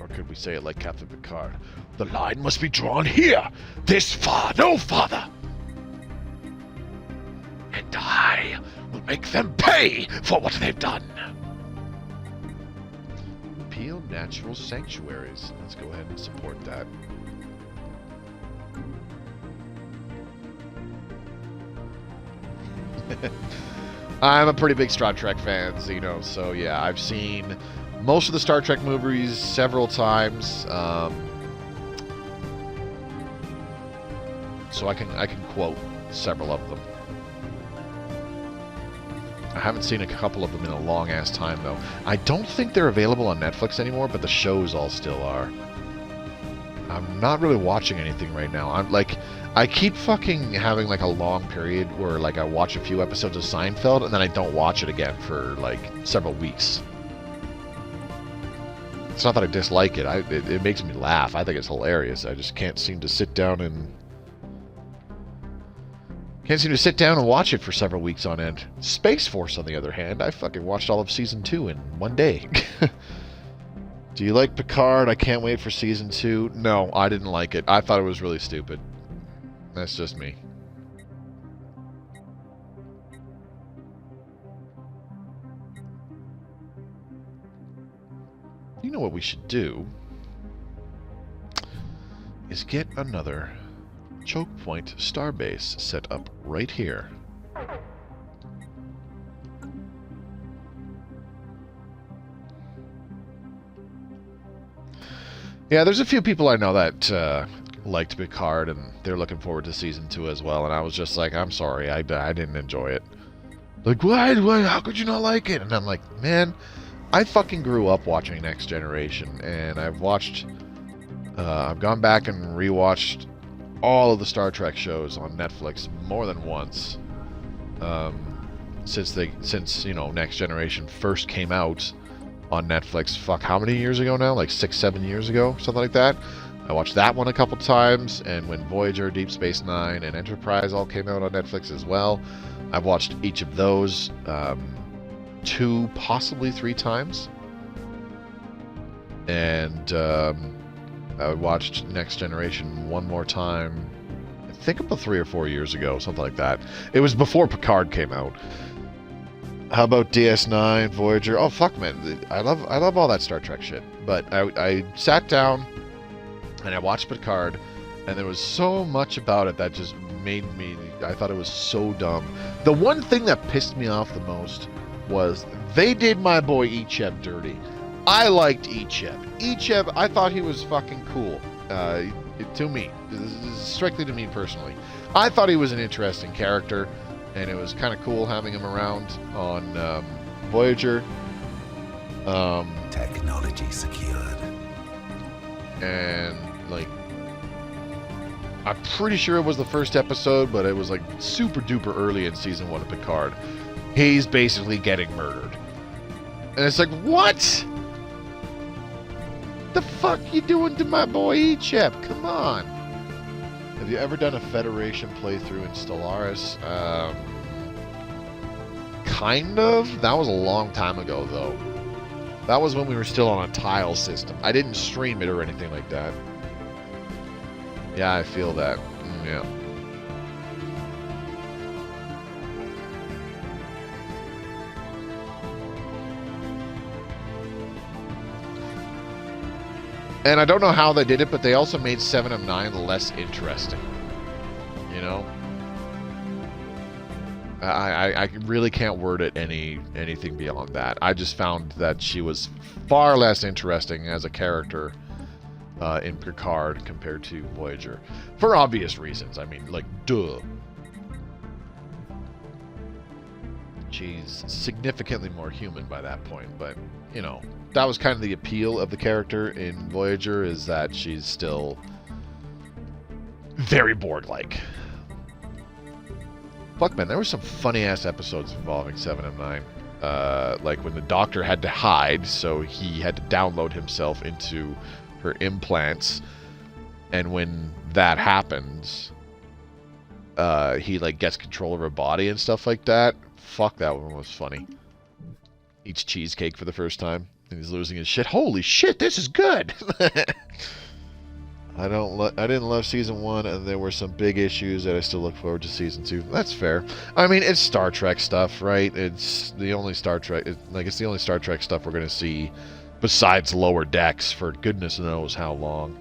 Or could we say it like Captain Picard? The line must be drawn here! This far, no farther! And I will make them pay for what they've done! Appeal natural sanctuaries. Let's go ahead and support that. I'm a pretty big Star Trek fan, you know, so yeah, I've seen most of the Star Trek movies several times, so I can quote several of them. I haven't seen a couple of them in a long ass time though. I don't think they're available on Netflix anymore, but the shows all still are. I'm not really watching anything right now. I keep fucking having like a long period where like I watch a few episodes of Seinfeld and then I don't watch it again for like several weeks. It's not that I dislike it. It makes me laugh. I think it's hilarious. I just can't seem to sit down and watch it for several weeks on end. Space Force, on the other hand, I fucking watched all of season 2 in one day. Do you like Picard? I can't wait for season 2. No, I didn't like it. I thought it was really stupid. That's just me. You know what we should do? Is get another choke point starbase set up right here. Yeah, there's a few people I know that liked Picard, and they're looking forward to season 2 as well. And I was just like, I'm sorry, I didn't enjoy it. Like, what? How could you not like it? And I'm like, man, I fucking grew up watching Next Generation, and I've gone back and rewatched all of the Star Trek shows on Netflix more than once. Since you know, Next Generation first came out on Netflix, fuck, how many years ago now? Like 6-7 years ago, something like that. I watched that one a couple times, and when Voyager, Deep Space Nine, and Enterprise all came out on Netflix as well, I've watched each of those 2, possibly 3 times. And I watched Next Generation one more time, I think about 3 or 4 years ago, something like that. It was before Picard came out. How about DS9, Voyager? Oh fuck, man, I love all that Star Trek shit. But I sat down and I watched Picard, and there was so much about it that just made me. I thought it was so dumb. The one thing that pissed me off the most was they did my boy Icheb dirty. I liked Icheb. Icheb, I thought he was fucking cool. To me, this is strictly to me personally. I thought he was an interesting character, and it was kind of cool having him around on Voyager. Technology secured. And like, I'm pretty sure it was the first episode, but it was like super duper early in season 1 of Picard. He's basically getting murdered, and it's like, what? The fuck you doing to my boy Icheb? Come on. Have you ever done a Federation playthrough in Stellaris? Kind of. That was a long time ago, though. That was when we were still on a tile system. I didn't stream it or anything like that. Yeah, I feel that. Yeah. And I don't know how they did it, but they also made 7 of 9 less interesting. You know? I really can't word it anything beyond that. I just found that she was far less interesting as a character in Picard compared to Voyager. For obvious reasons. I mean, like, duh. She's significantly more human by that point, but, you know, that was kind of the appeal of the character in Voyager, is that she's still very Borg-like. Fuck, man, there were some funny-ass episodes involving 7 of 9. Like when the Doctor had to hide, so he had to download himself into her implants, and when that happens, he, like, gets control of her body and stuff like that. Fuck, that one was funny. Eats cheesecake for the first time, and he's losing his shit. Holy shit, this is good! I didn't love season 1, and there were some big issues that I still look forward to season 2. That's fair. I mean, it's Star Trek stuff, right? It's the only Star Trek. It's the only Star Trek stuff we're gonna see, besides Lower Decks, for goodness knows how long.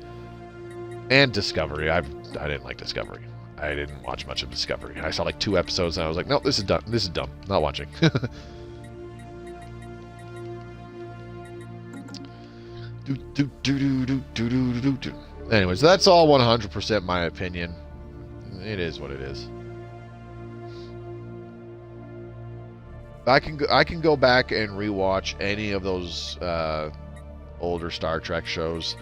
And Discovery. I didn't like Discovery. I didn't watch much of Discovery. I saw like 2 episodes, and I was like, nope, this is dumb. This is dumb. Not watching. Anyways, that's all 100% my opinion. It is what it is. I can go back and rewatch any of those older Star Trek shows,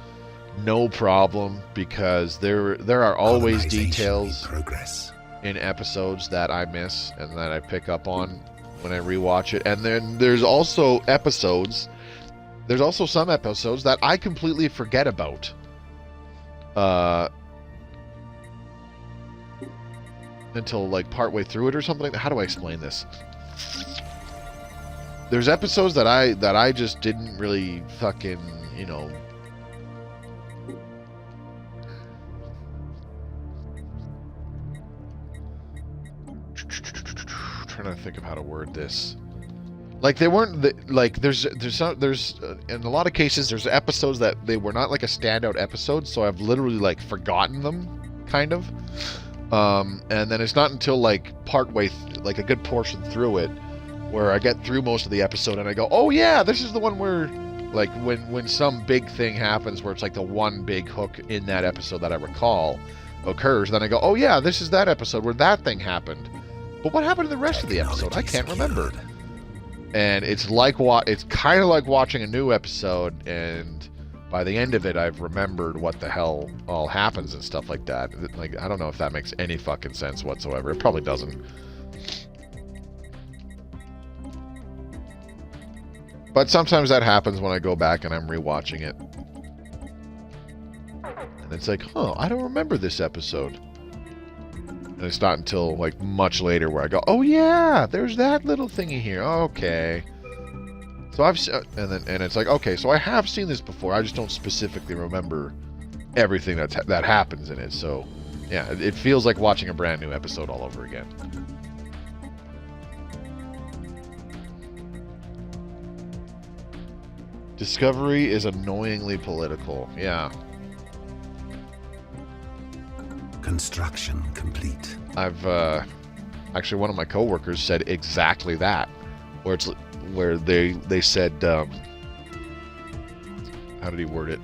no problem, because there are always details in episodes that I miss and that I pick up on when I rewatch it. And then there's also some episodes that I completely forget about. Until like partway through it or something. How do I explain this? There's episodes that I just didn't really fucking, you know, trying to think of how to word this. Like, they weren't like there's in a lot of cases there's episodes that they were not like a standout episode, so I've literally like forgotten them, kind of. And then it's not until like partway, like a good portion through it, where I get through most of the episode and I go, oh yeah, this is the one where, like, when some big thing happens where it's like the one big hook in that episode that I recall occurs, then I go, oh yeah, this is that episode where that thing happened. But what happened in the rest of the episode? I can't remember. And it's kind of like watching a new episode, and by the end of it, I've remembered what the hell all happens and stuff like that. Like, I don't know if that makes any fucking sense whatsoever. It probably doesn't. But sometimes that happens when I go back and I'm rewatching it. And it's like, huh, I don't remember this episode. And it's not until like much later where I go, oh yeah, there's that little thingy here. Okay. So and it's like, okay, so I have seen this before. I just don't specifically remember everything that happens in it. So yeah, it feels like watching a brand new episode all over again. Discovery is annoyingly political. Yeah. Construction complete. I've actually, one of my coworkers said exactly that, where they said, how did he word it?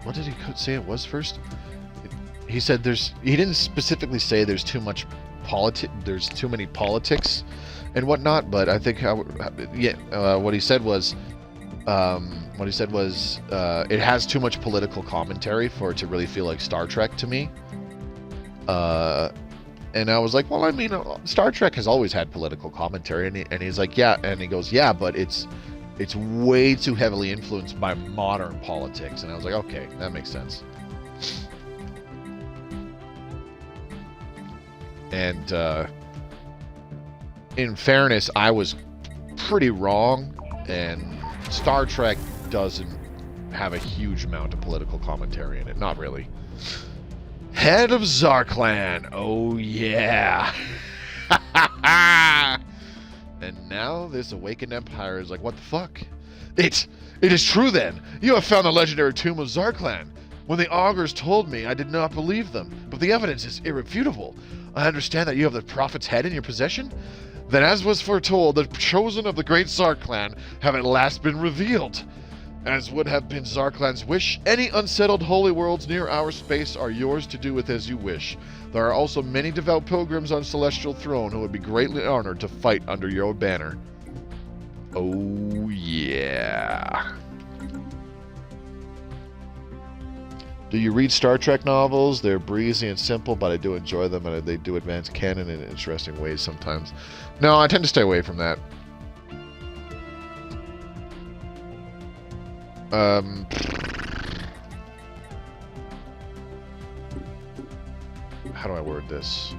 What did he say it was first? He said he didn't specifically say there's too much there's too many politics and whatnot, but I think what he said was it has too much political commentary for it to really feel like Star Trek to me. And I was like, well, I mean, Star Trek has always had political commentary, and he's like, yeah, and he goes, yeah, but it's way too heavily influenced by modern politics. And I was like, okay, that makes sense. And in fairness, I was pretty wrong, and Star Trek doesn't have a huge amount of political commentary in it. Not really. Head of Zarklan. Oh, yeah. And now this awakened empire is like, what the fuck? It is true then. You have found the legendary tomb of Zarklan. When the augurs told me, I did not believe them, but the evidence is irrefutable. I understand that you have the prophet's head in your possession? Then, as was foretold, the chosen of the great Zarklan have at last been revealed. As would have been Zarklan's wish, any unsettled holy worlds near our space are yours to do with as you wish. There are also many devout pilgrims on Celestial Throne who would be greatly honored to fight under your banner. Oh, yeah. Do you read Star Trek novels? They're breezy and simple, but I do enjoy them, and they do advance canon in interesting ways sometimes. No, I tend to stay away from that. How do I word this?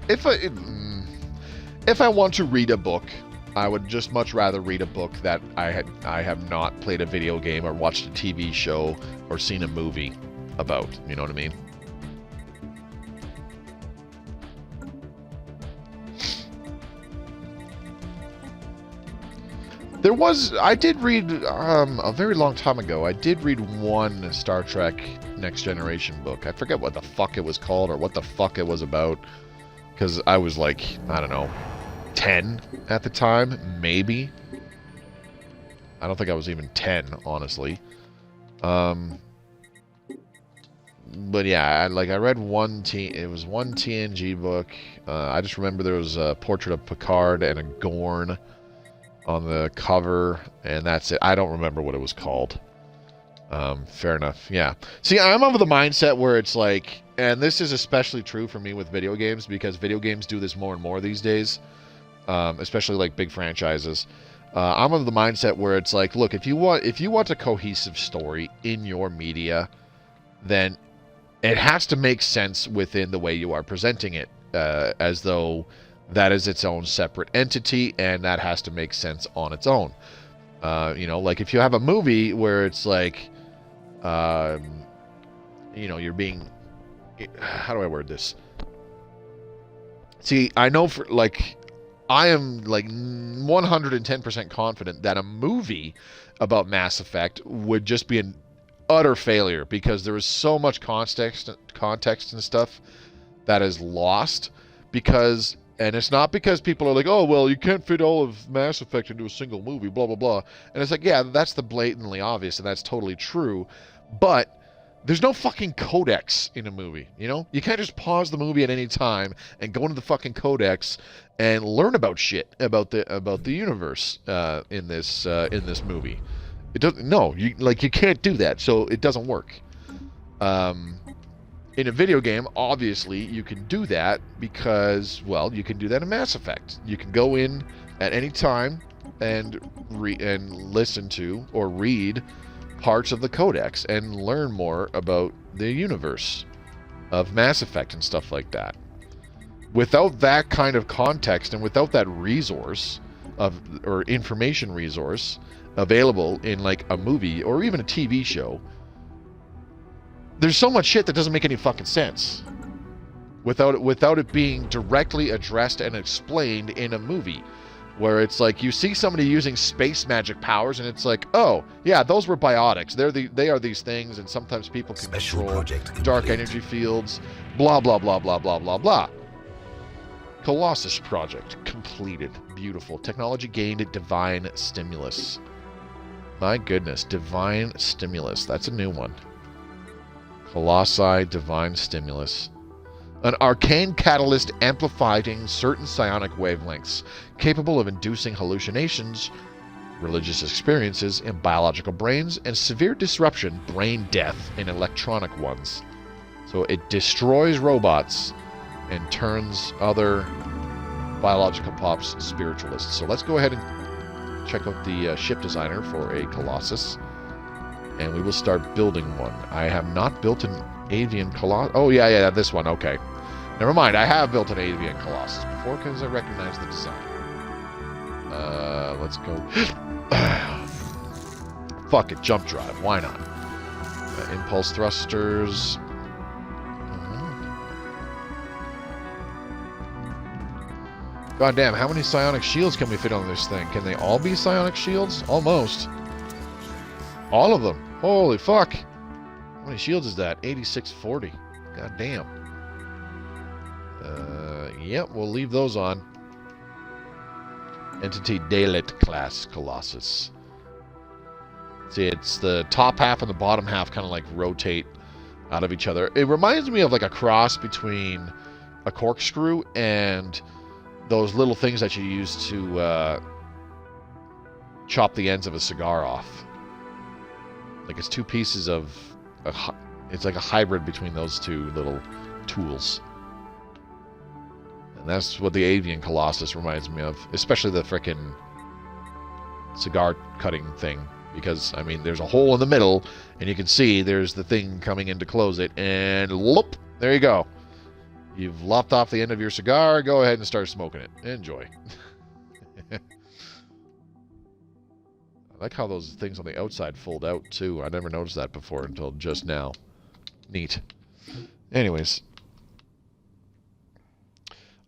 If I want to read a book, I would just much rather read a book that I have not played a video game or watched a TV show or seen a movie about. You know what I mean? I did read, a very long time ago, I did read one Star Trek Next Generation book. I forget what the fuck it was called or what the fuck it was about, because I was like, I don't know, 10 at the time, maybe. I don't think I was even 10, honestly. But yeah, I read one TNG book. I just remember there was a portrait of Picard and a Gorn on the cover, and that's it. I don't remember what it was called. Fair enough. Yeah. See, I'm of the mindset where it's like, and this is especially true for me with video games, because video games do this more and more these days, especially like big franchises. I'm of the mindset where it's like, look, if you want a cohesive story in your media, then it has to make sense within the way you are presenting it, as though that is its own separate entity, and that has to make sense on its own. You know, like if you have a movie where it's like, you know, you're being, how do I word this? See, I know for, like, I am like 110% confident that a movie about Mass Effect would just be an utter failure, because there is so much context and stuff that is lost, because, and it's not because people are like, oh, well, you can't fit all of Mass Effect into a single movie, blah, blah, blah. And it's like, yeah, that's the blatantly obvious, and that's totally true. But there's no fucking codex in a movie, you know? You can't just pause the movie at any time and go into the fucking codex and learn about shit about the universe in this movie. It doesn't. No, you can't do that, so it doesn't work. In a video game, obviously, you can do that because, well, you can do that in Mass Effect. You can go in at any time and listen to or read parts of the codex and learn more about the universe of Mass Effect and stuff like that. Without that kind of context and without that resource or information resource available in like a movie or even a TV show, there's so much shit that doesn't make any fucking sense. without it being directly addressed and explained in a movie, where it's like you see somebody using space magic powers and it's like, oh yeah, those were biotics. They are these things, and sometimes people can control dark energy fields. Blah blah blah blah blah blah blah. Colossus project completed. Beautiful. Technology gained divine stimulus. My goodness, divine stimulus. That's a new one. Colossi divine stimulus. An arcane catalyst amplifying certain psionic wavelengths, capable of inducing hallucinations, religious experiences in biological brains, and severe disruption, brain death, in electronic ones. So it destroys robots and turns other biological pops spiritualists. So let's go ahead and check out the ship designer for a Colossus, and we will start building one. I have not built an avian Colossus. Oh yeah, this one. Okay, never mind. I have built an avian Colossus before because I recognize the design. Let's go. Fuck it, jump drive. Why not? Impulse thrusters. God damn, how many psionic shields can we fit on this thing? Can they all be psionic shields? Almost. All of them. Holy fuck. How many shields is that? 8640. God damn. Yep, we'll leave those on. Entity Dalit class Colossus. See, it's the top half and the bottom half kind of like rotate out of each other. It reminds me of like a cross between a corkscrew and those little things that you use to chop the ends of a cigar off. Like it's two pieces of... it's like a hybrid between those two little tools. And that's what the avian Colossus reminds me of. Especially the frickin' cigar cutting thing. Because, I mean, there's a hole in the middle, and you can see there's the thing coming in to close it, and loop, there you go. You've lopped off the end of your cigar, go ahead and start smoking it. Enjoy. I like how those things on the outside fold out, too. I never noticed that before until just now. Neat. Anyways.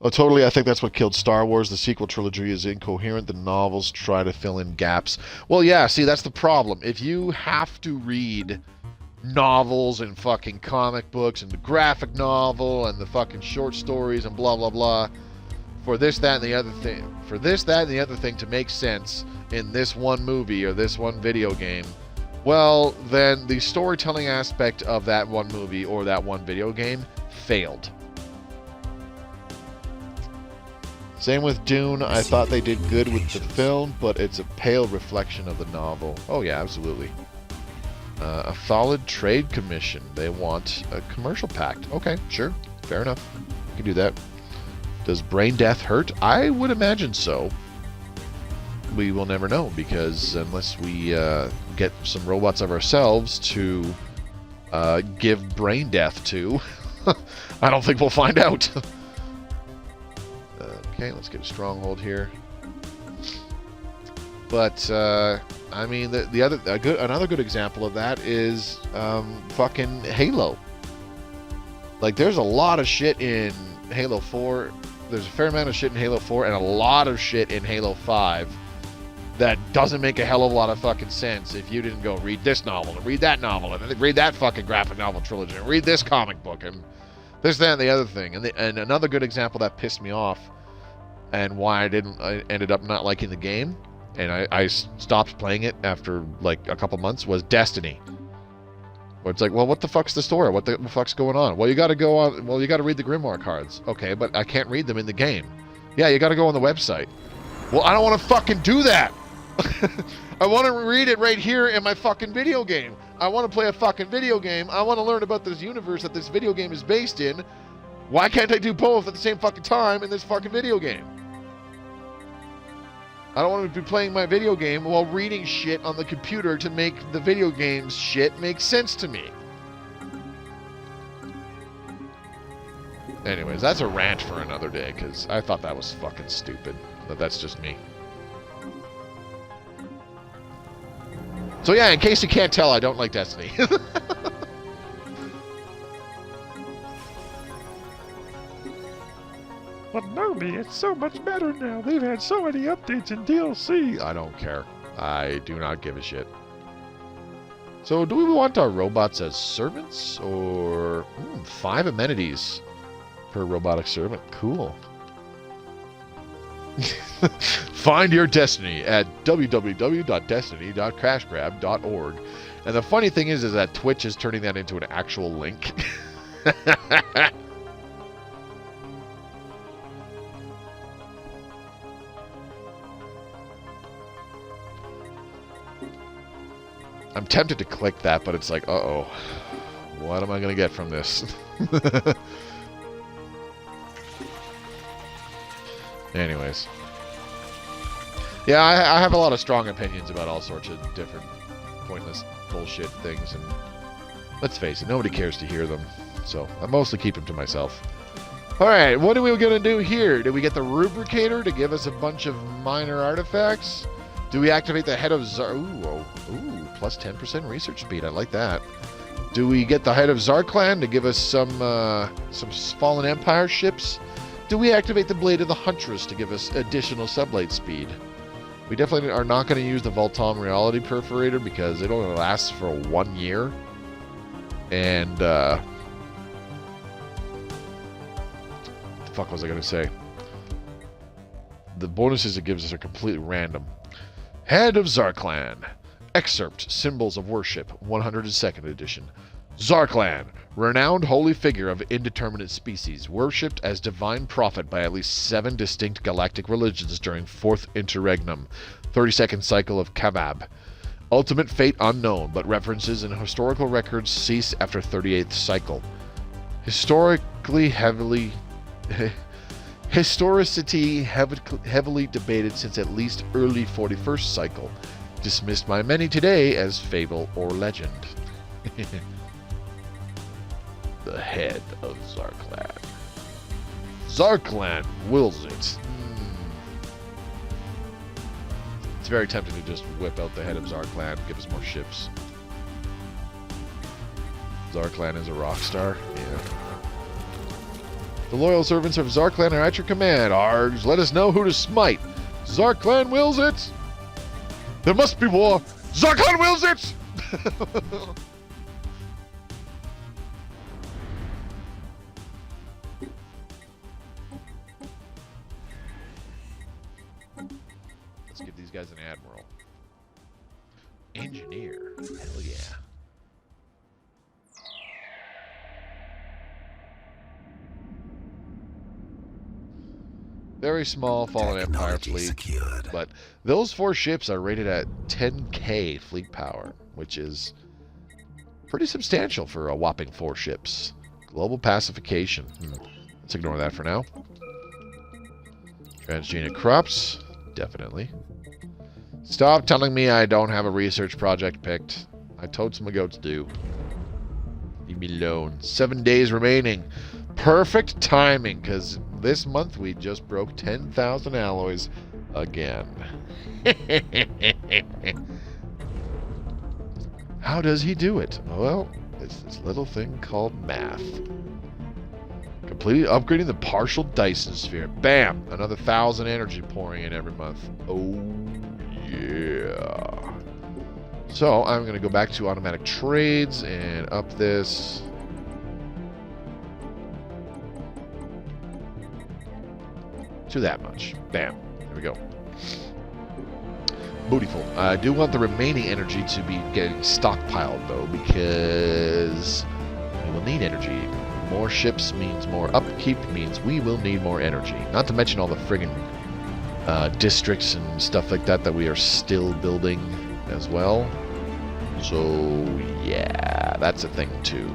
Oh, totally, I think that's what killed Star Wars. The sequel trilogy is incoherent. The novels try to fill in gaps. Well, yeah, see, that's the problem. If you have to read novels and fucking comic books and the graphic novel and the fucking short stories and blah, blah, blah, for this, that, and the other thing, for this, that, and the other thing to make sense in this one movie or this one video game, well, then the storytelling aspect of that one movie or that one video game failed. Same with Dune. I thought they did good with the film, but it's a pale reflection of the novel. Oh yeah, absolutely. A solid trade commission. They want a commercial pact. Okay, sure. Fair enough. You can do that. Does brain death hurt? I would imagine so. We will never know, because unless we get some robots of ourselves to give brain death to, I don't think we'll find out. Okay, let's get a stronghold here. But I mean, another good example of that is fucking Halo. Like, there's a lot of shit in Halo 4. There's a fair amount of shit in Halo 4 and a lot of shit in Halo 5 that doesn't make a hell of a lot of fucking sense if you didn't go read this novel and read that novel and read that fucking graphic novel trilogy and read this comic book and this, that, and the other thing. And another good example that pissed me off and why I ended up not liking the game, and I stopped playing it after like a couple months, was Destiny. Where it's like, well, what the fuck's the story? What the fuck's going on? Well, you got to go on. Well, you got to read the Grimoire cards. Okay, but I can't read them in the game. Yeah, you got to go on the website. Well, I don't want to fucking do that. I want to read it right here in my fucking video game. I want to play a fucking video game. I want to learn about this universe that this video game is based in. Why can't I do both at the same fucking time in this fucking video game? I don't want to be playing my video game while reading shit on the computer to make the video game's shit make sense to me. Anyways, that's a rant for another day, because I thought that was fucking stupid. But that's just me. So yeah, in case you can't tell, I don't like Destiny. But Moby, it's so much better now. They've had so many updates and DLC. I don't care. I do not give a shit. So, do we want our robots as servants? Or 5 amenities per robotic servant. Cool. Find your destiny at www.destiny.crashgrab.org. And the funny thing is that Twitch is turning that into an actual link. I'm tempted to click that, but it's like, uh-oh. What am I going to get from this? Anyways. Yeah, I have a lot of strong opinions about all sorts of different pointless bullshit things, and let's face it, nobody cares to hear them, so I mostly keep them to myself. Alright, what are we going to do here? Do we get the Rubricator to give us a bunch of minor artifacts? Do we activate the head of ooh, plus 10% research speed, I like that. Do we get the head of Zarklan to give us some Fallen Empire ships? Do we activate the Blade of the Huntress to give us additional sublight speed? We definitely are not going to use the Voltom Reality Perforator because it only lasts for 1 year. And, what the fuck was I going to say? The bonuses it gives us are completely random. Head of Zarklan. Excerpt, Symbols of Worship, 102nd edition. Zarklan, renowned holy figure of indeterminate species, worshipped as divine prophet by at least 7 distinct galactic religions during 4th Interregnum, 32nd cycle of Kavab. Ultimate fate unknown, but references in historical records cease after 38th cycle. Historicity heavily debated since at least early 41st cycle. Dismissed by many today as fable or legend. The head of Zarklan. Zarklan wills it. It's very tempting to just whip out the head of Zarklan and give us more ships. Zarklan is a rock star. Yeah. The loyal servants of Zarklan are at your command. Args, let us know who to smite. Zarklan wills it. There must be war. Zarklan wills it. Let's give these guys an admiral. Engineer. Hell yeah. Very small Fallen Empire fleet, secured. But those 4 ships are rated at 10k fleet power, which is pretty substantial for a whopping 4 ships. Global pacification. Let's ignore that for now. Transgenic crops, definitely. Stop telling me I don't have a research project picked. I told some goats do. Leave me alone. 7 days remaining. Perfect timing, because this month we just broke 10,000 alloys again. How does he do it? Well, it's this little thing called math. Completely upgrading the partial Dyson Sphere. Bam! Another 1,000 energy pouring in every month. Oh, yeah. So, I'm going to go back to automatic trades and up this. To that much. Bam. There we go. Bootyful. I do want the remaining energy to be getting stockpiled, though, because we will need energy. More ships means more upkeep, means we will need more energy. Not to mention all the friggin' districts and stuff like that that we are still building as well. So, yeah, that's a thing, too.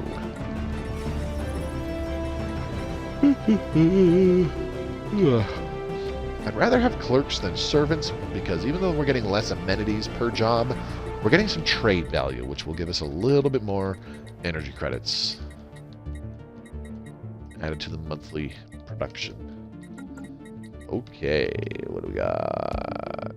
I'd rather have clerks than servants, because even though we're getting less amenities per job, we're getting some trade value, which will give us a little bit more energy credits added to the monthly production. Okay, what do we got?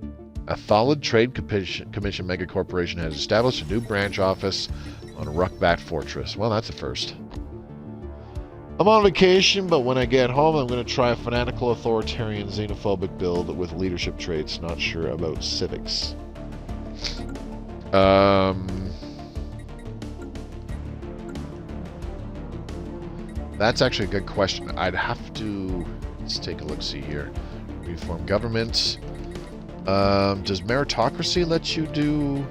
A Thalid Trade Commission Mega Corporation has established a new branch office on Ruckbat Fortress. Well, that's a first. I'm on vacation, but when I get home, I'm going to try a fanatical, authoritarian, xenophobic build with leadership traits. Not sure about civics. That's actually a good question. I'd have to... Let's take a look-see here. Reform government. Does meritocracy let you do...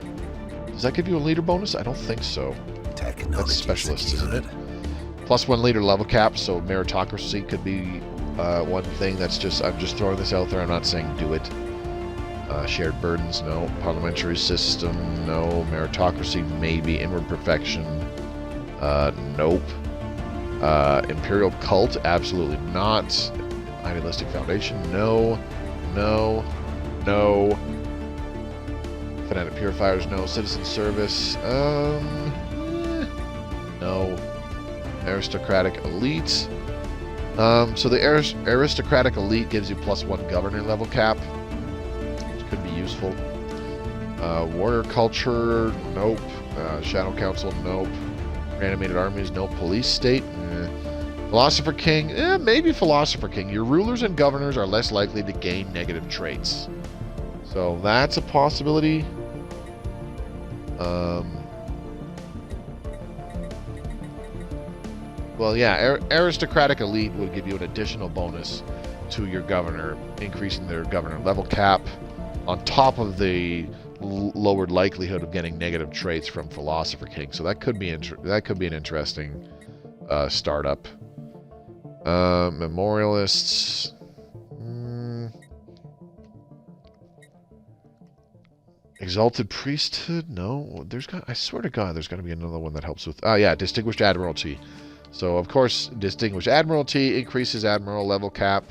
Does that give you a leader bonus? I don't think so. That's specialist, isn't it? +1 leader level cap, so meritocracy could be one thing. That's just... I'm just throwing this out there. I'm not saying do it. Shared burdens, no. Parliamentary system, no. Meritocracy, maybe. Inward perfection, nope. Imperial cult, absolutely not. Idealistic foundation, no. No. No. Fanatic purifiers, no. Citizen service, no. Aristocratic elite. So the aristocratic elite gives you +1 governor level cap, which could be useful. Warrior culture, nope. Shadow council, nope. Animated armies, no. Police state, Philosopher king, maybe philosopher king. Your rulers and governors are less likely to gain negative traits, so that's a possibility. Well, yeah, aristocratic elite would give you an additional bonus to your governor, increasing their governor level cap, on top of the lowered likelihood of getting negative traits from philosopher king. So that could be an interesting startup. Memorialists. Exalted priesthood? No, I swear to God, there's got to be another one that helps with. Yeah, distinguished admiralty. So of course, distinguished admiralty increases admiral level cap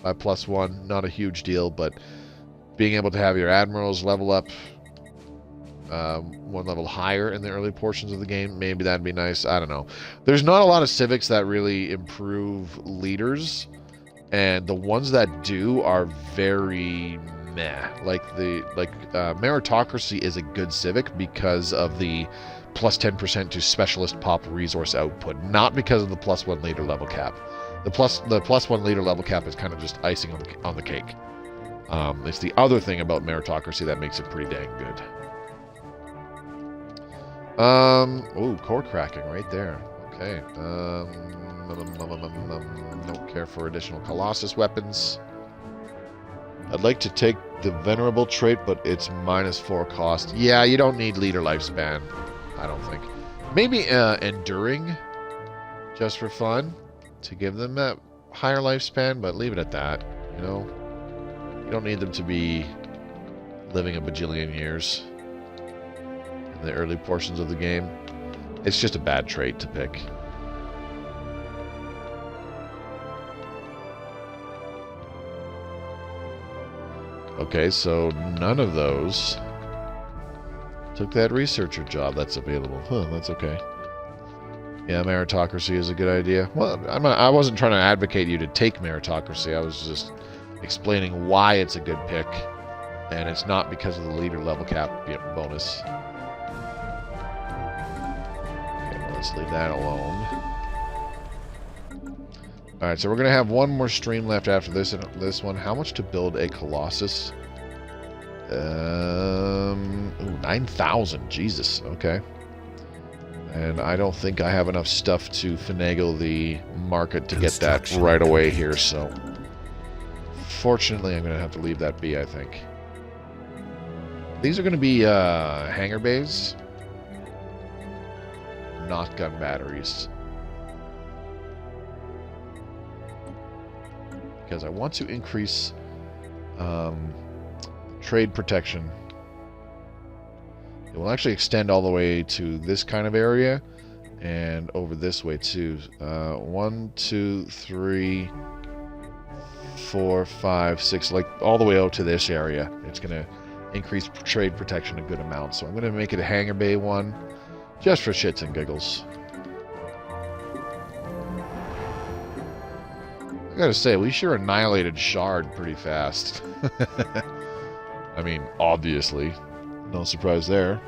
by +1. Not a huge deal, but being able to have your admirals level up one level higher in the early portions of the game, maybe that'd be nice. I don't know. There's not a lot of civics that really improve leaders, and the ones that do are very meh. Like meritocracy is a good civic because of the +10% to specialist pop resource output, not because of the +1 leader level cap. The +1 leader level cap is kind of just icing on the cake. It's the other thing about meritocracy that makes it pretty dang good. Ooh, core cracking right there. Okay. Don't care for additional Colossus weapons. I'd like to take the venerable trait, but it's -4 cost. Yeah, you don't need leader lifespan, I don't think. Maybe enduring, just for fun, to give them that higher lifespan, but leave it at that. You know, you don't need them to be living a bajillion years in the early portions of the game. It's just a bad trait to pick. Okay, so none of those took that researcher job that's available. Huh, that's okay. Yeah, meritocracy is a good idea. Well, I wasn't trying to advocate you to take meritocracy. I was just explaining why it's a good pick, and it's not because of the leader level cap bonus. Okay, well, let's leave that alone. Alright, so we're going to have one more stream left after this one. How much to build a Colossus? Ooh, 9,000. Jesus. Okay. And I don't think I have enough stuff to finagle the market to get that right away here, so fortunately I'm going to have to leave that be, I think. These are going to be hangar bays, not gun batteries. Because I want to increase trade protection. It will actually extend all the way to this kind of area and over this way too. 1, 2, 3, 4, 5, 6, like all the way out to this area. It's going to increase trade protection a good amount. So I'm going to make it a hangar bay one just for shits and giggles. I gotta say, we sure annihilated Shroud pretty fast. I mean, obviously. No surprise there.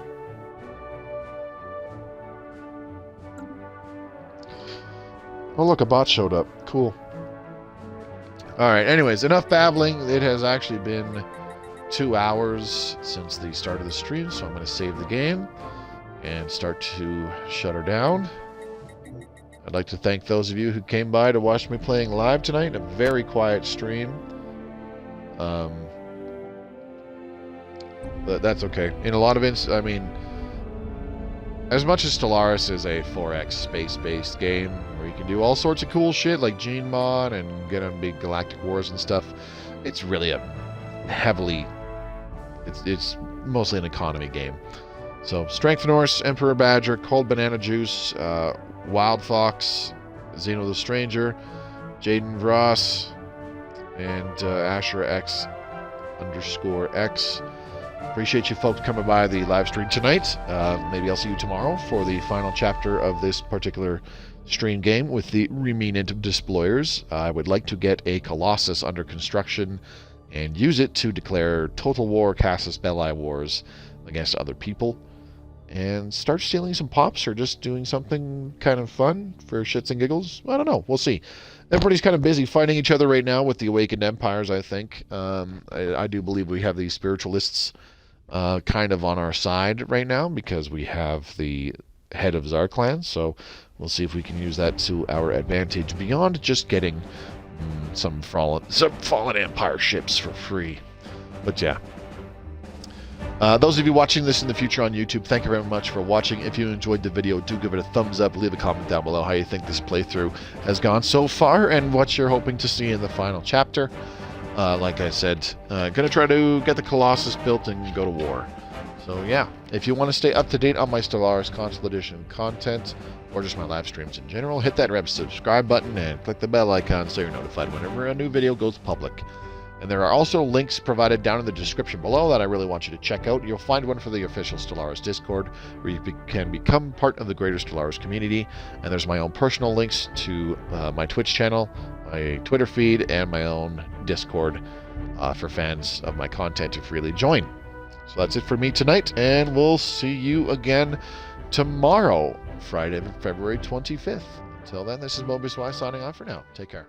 Oh, look, a bot showed up. Cool. Alright, anyways, enough babbling. It has actually been 2 hours since the start of the stream, so I'm going to save the game and start to shut her down. I'd like to thank those of you who came by to watch me playing live tonight. A very quiet stream. But that's okay. In a lot of I mean, as much as Stellaris is a 4X space-based game where you can do all sorts of cool shit like gene mod and get on big galactic wars and stuff, it's really a heavily... It's mostly an economy game. So, Strength Norse, Emperor Badger, Cold Banana Juice, Wild Fox, Xeno the Stranger, Jaden Vross, and Asher X_X. Appreciate you folks coming by the live stream tonight. Maybe I'll see you tomorrow for the final chapter of this particular stream game with the Remnant Despoilers. I would like to get a Colossus under construction and use it to declare Total War Casus Belli wars against other people and start stealing some pops or just doing something kind of fun for shits and giggles. I don't know. We'll see. Everybody's kind of busy fighting each other right now with the Awakened Empires, I think. I do believe we have the spiritualists kind of on our side right now because we have the head of Zarklan, so we'll see if we can use that to our advantage beyond just getting some fallen Empire ships for free. But yeah. Those of you watching this in the future on YouTube, thank you very much for watching. If you enjoyed the video, do give it a thumbs up. Leave a comment down below how you think this playthrough has gone so far and what you're hoping to see in the final chapter. Like I said, gonna try to get the Colossus built and go to war. So yeah, if you want to stay up to date on my Stellaris Console Edition content, or just my live streams in general, hit that red subscribe button and click the bell icon so you're notified whenever a new video goes public. And there are also links provided down in the description below that I really want you to check out. You'll find one for the official Stellaris Discord, where you can become part of the greater Stellaris community. And there's my own personal links to my Twitch channel, my Twitter feed, and my own Discord for fans of my content to freely join. So that's it for me tonight, and we'll see you again tomorrow, Friday, February 25th. Until then, this is Mobius signing off for now. Take care.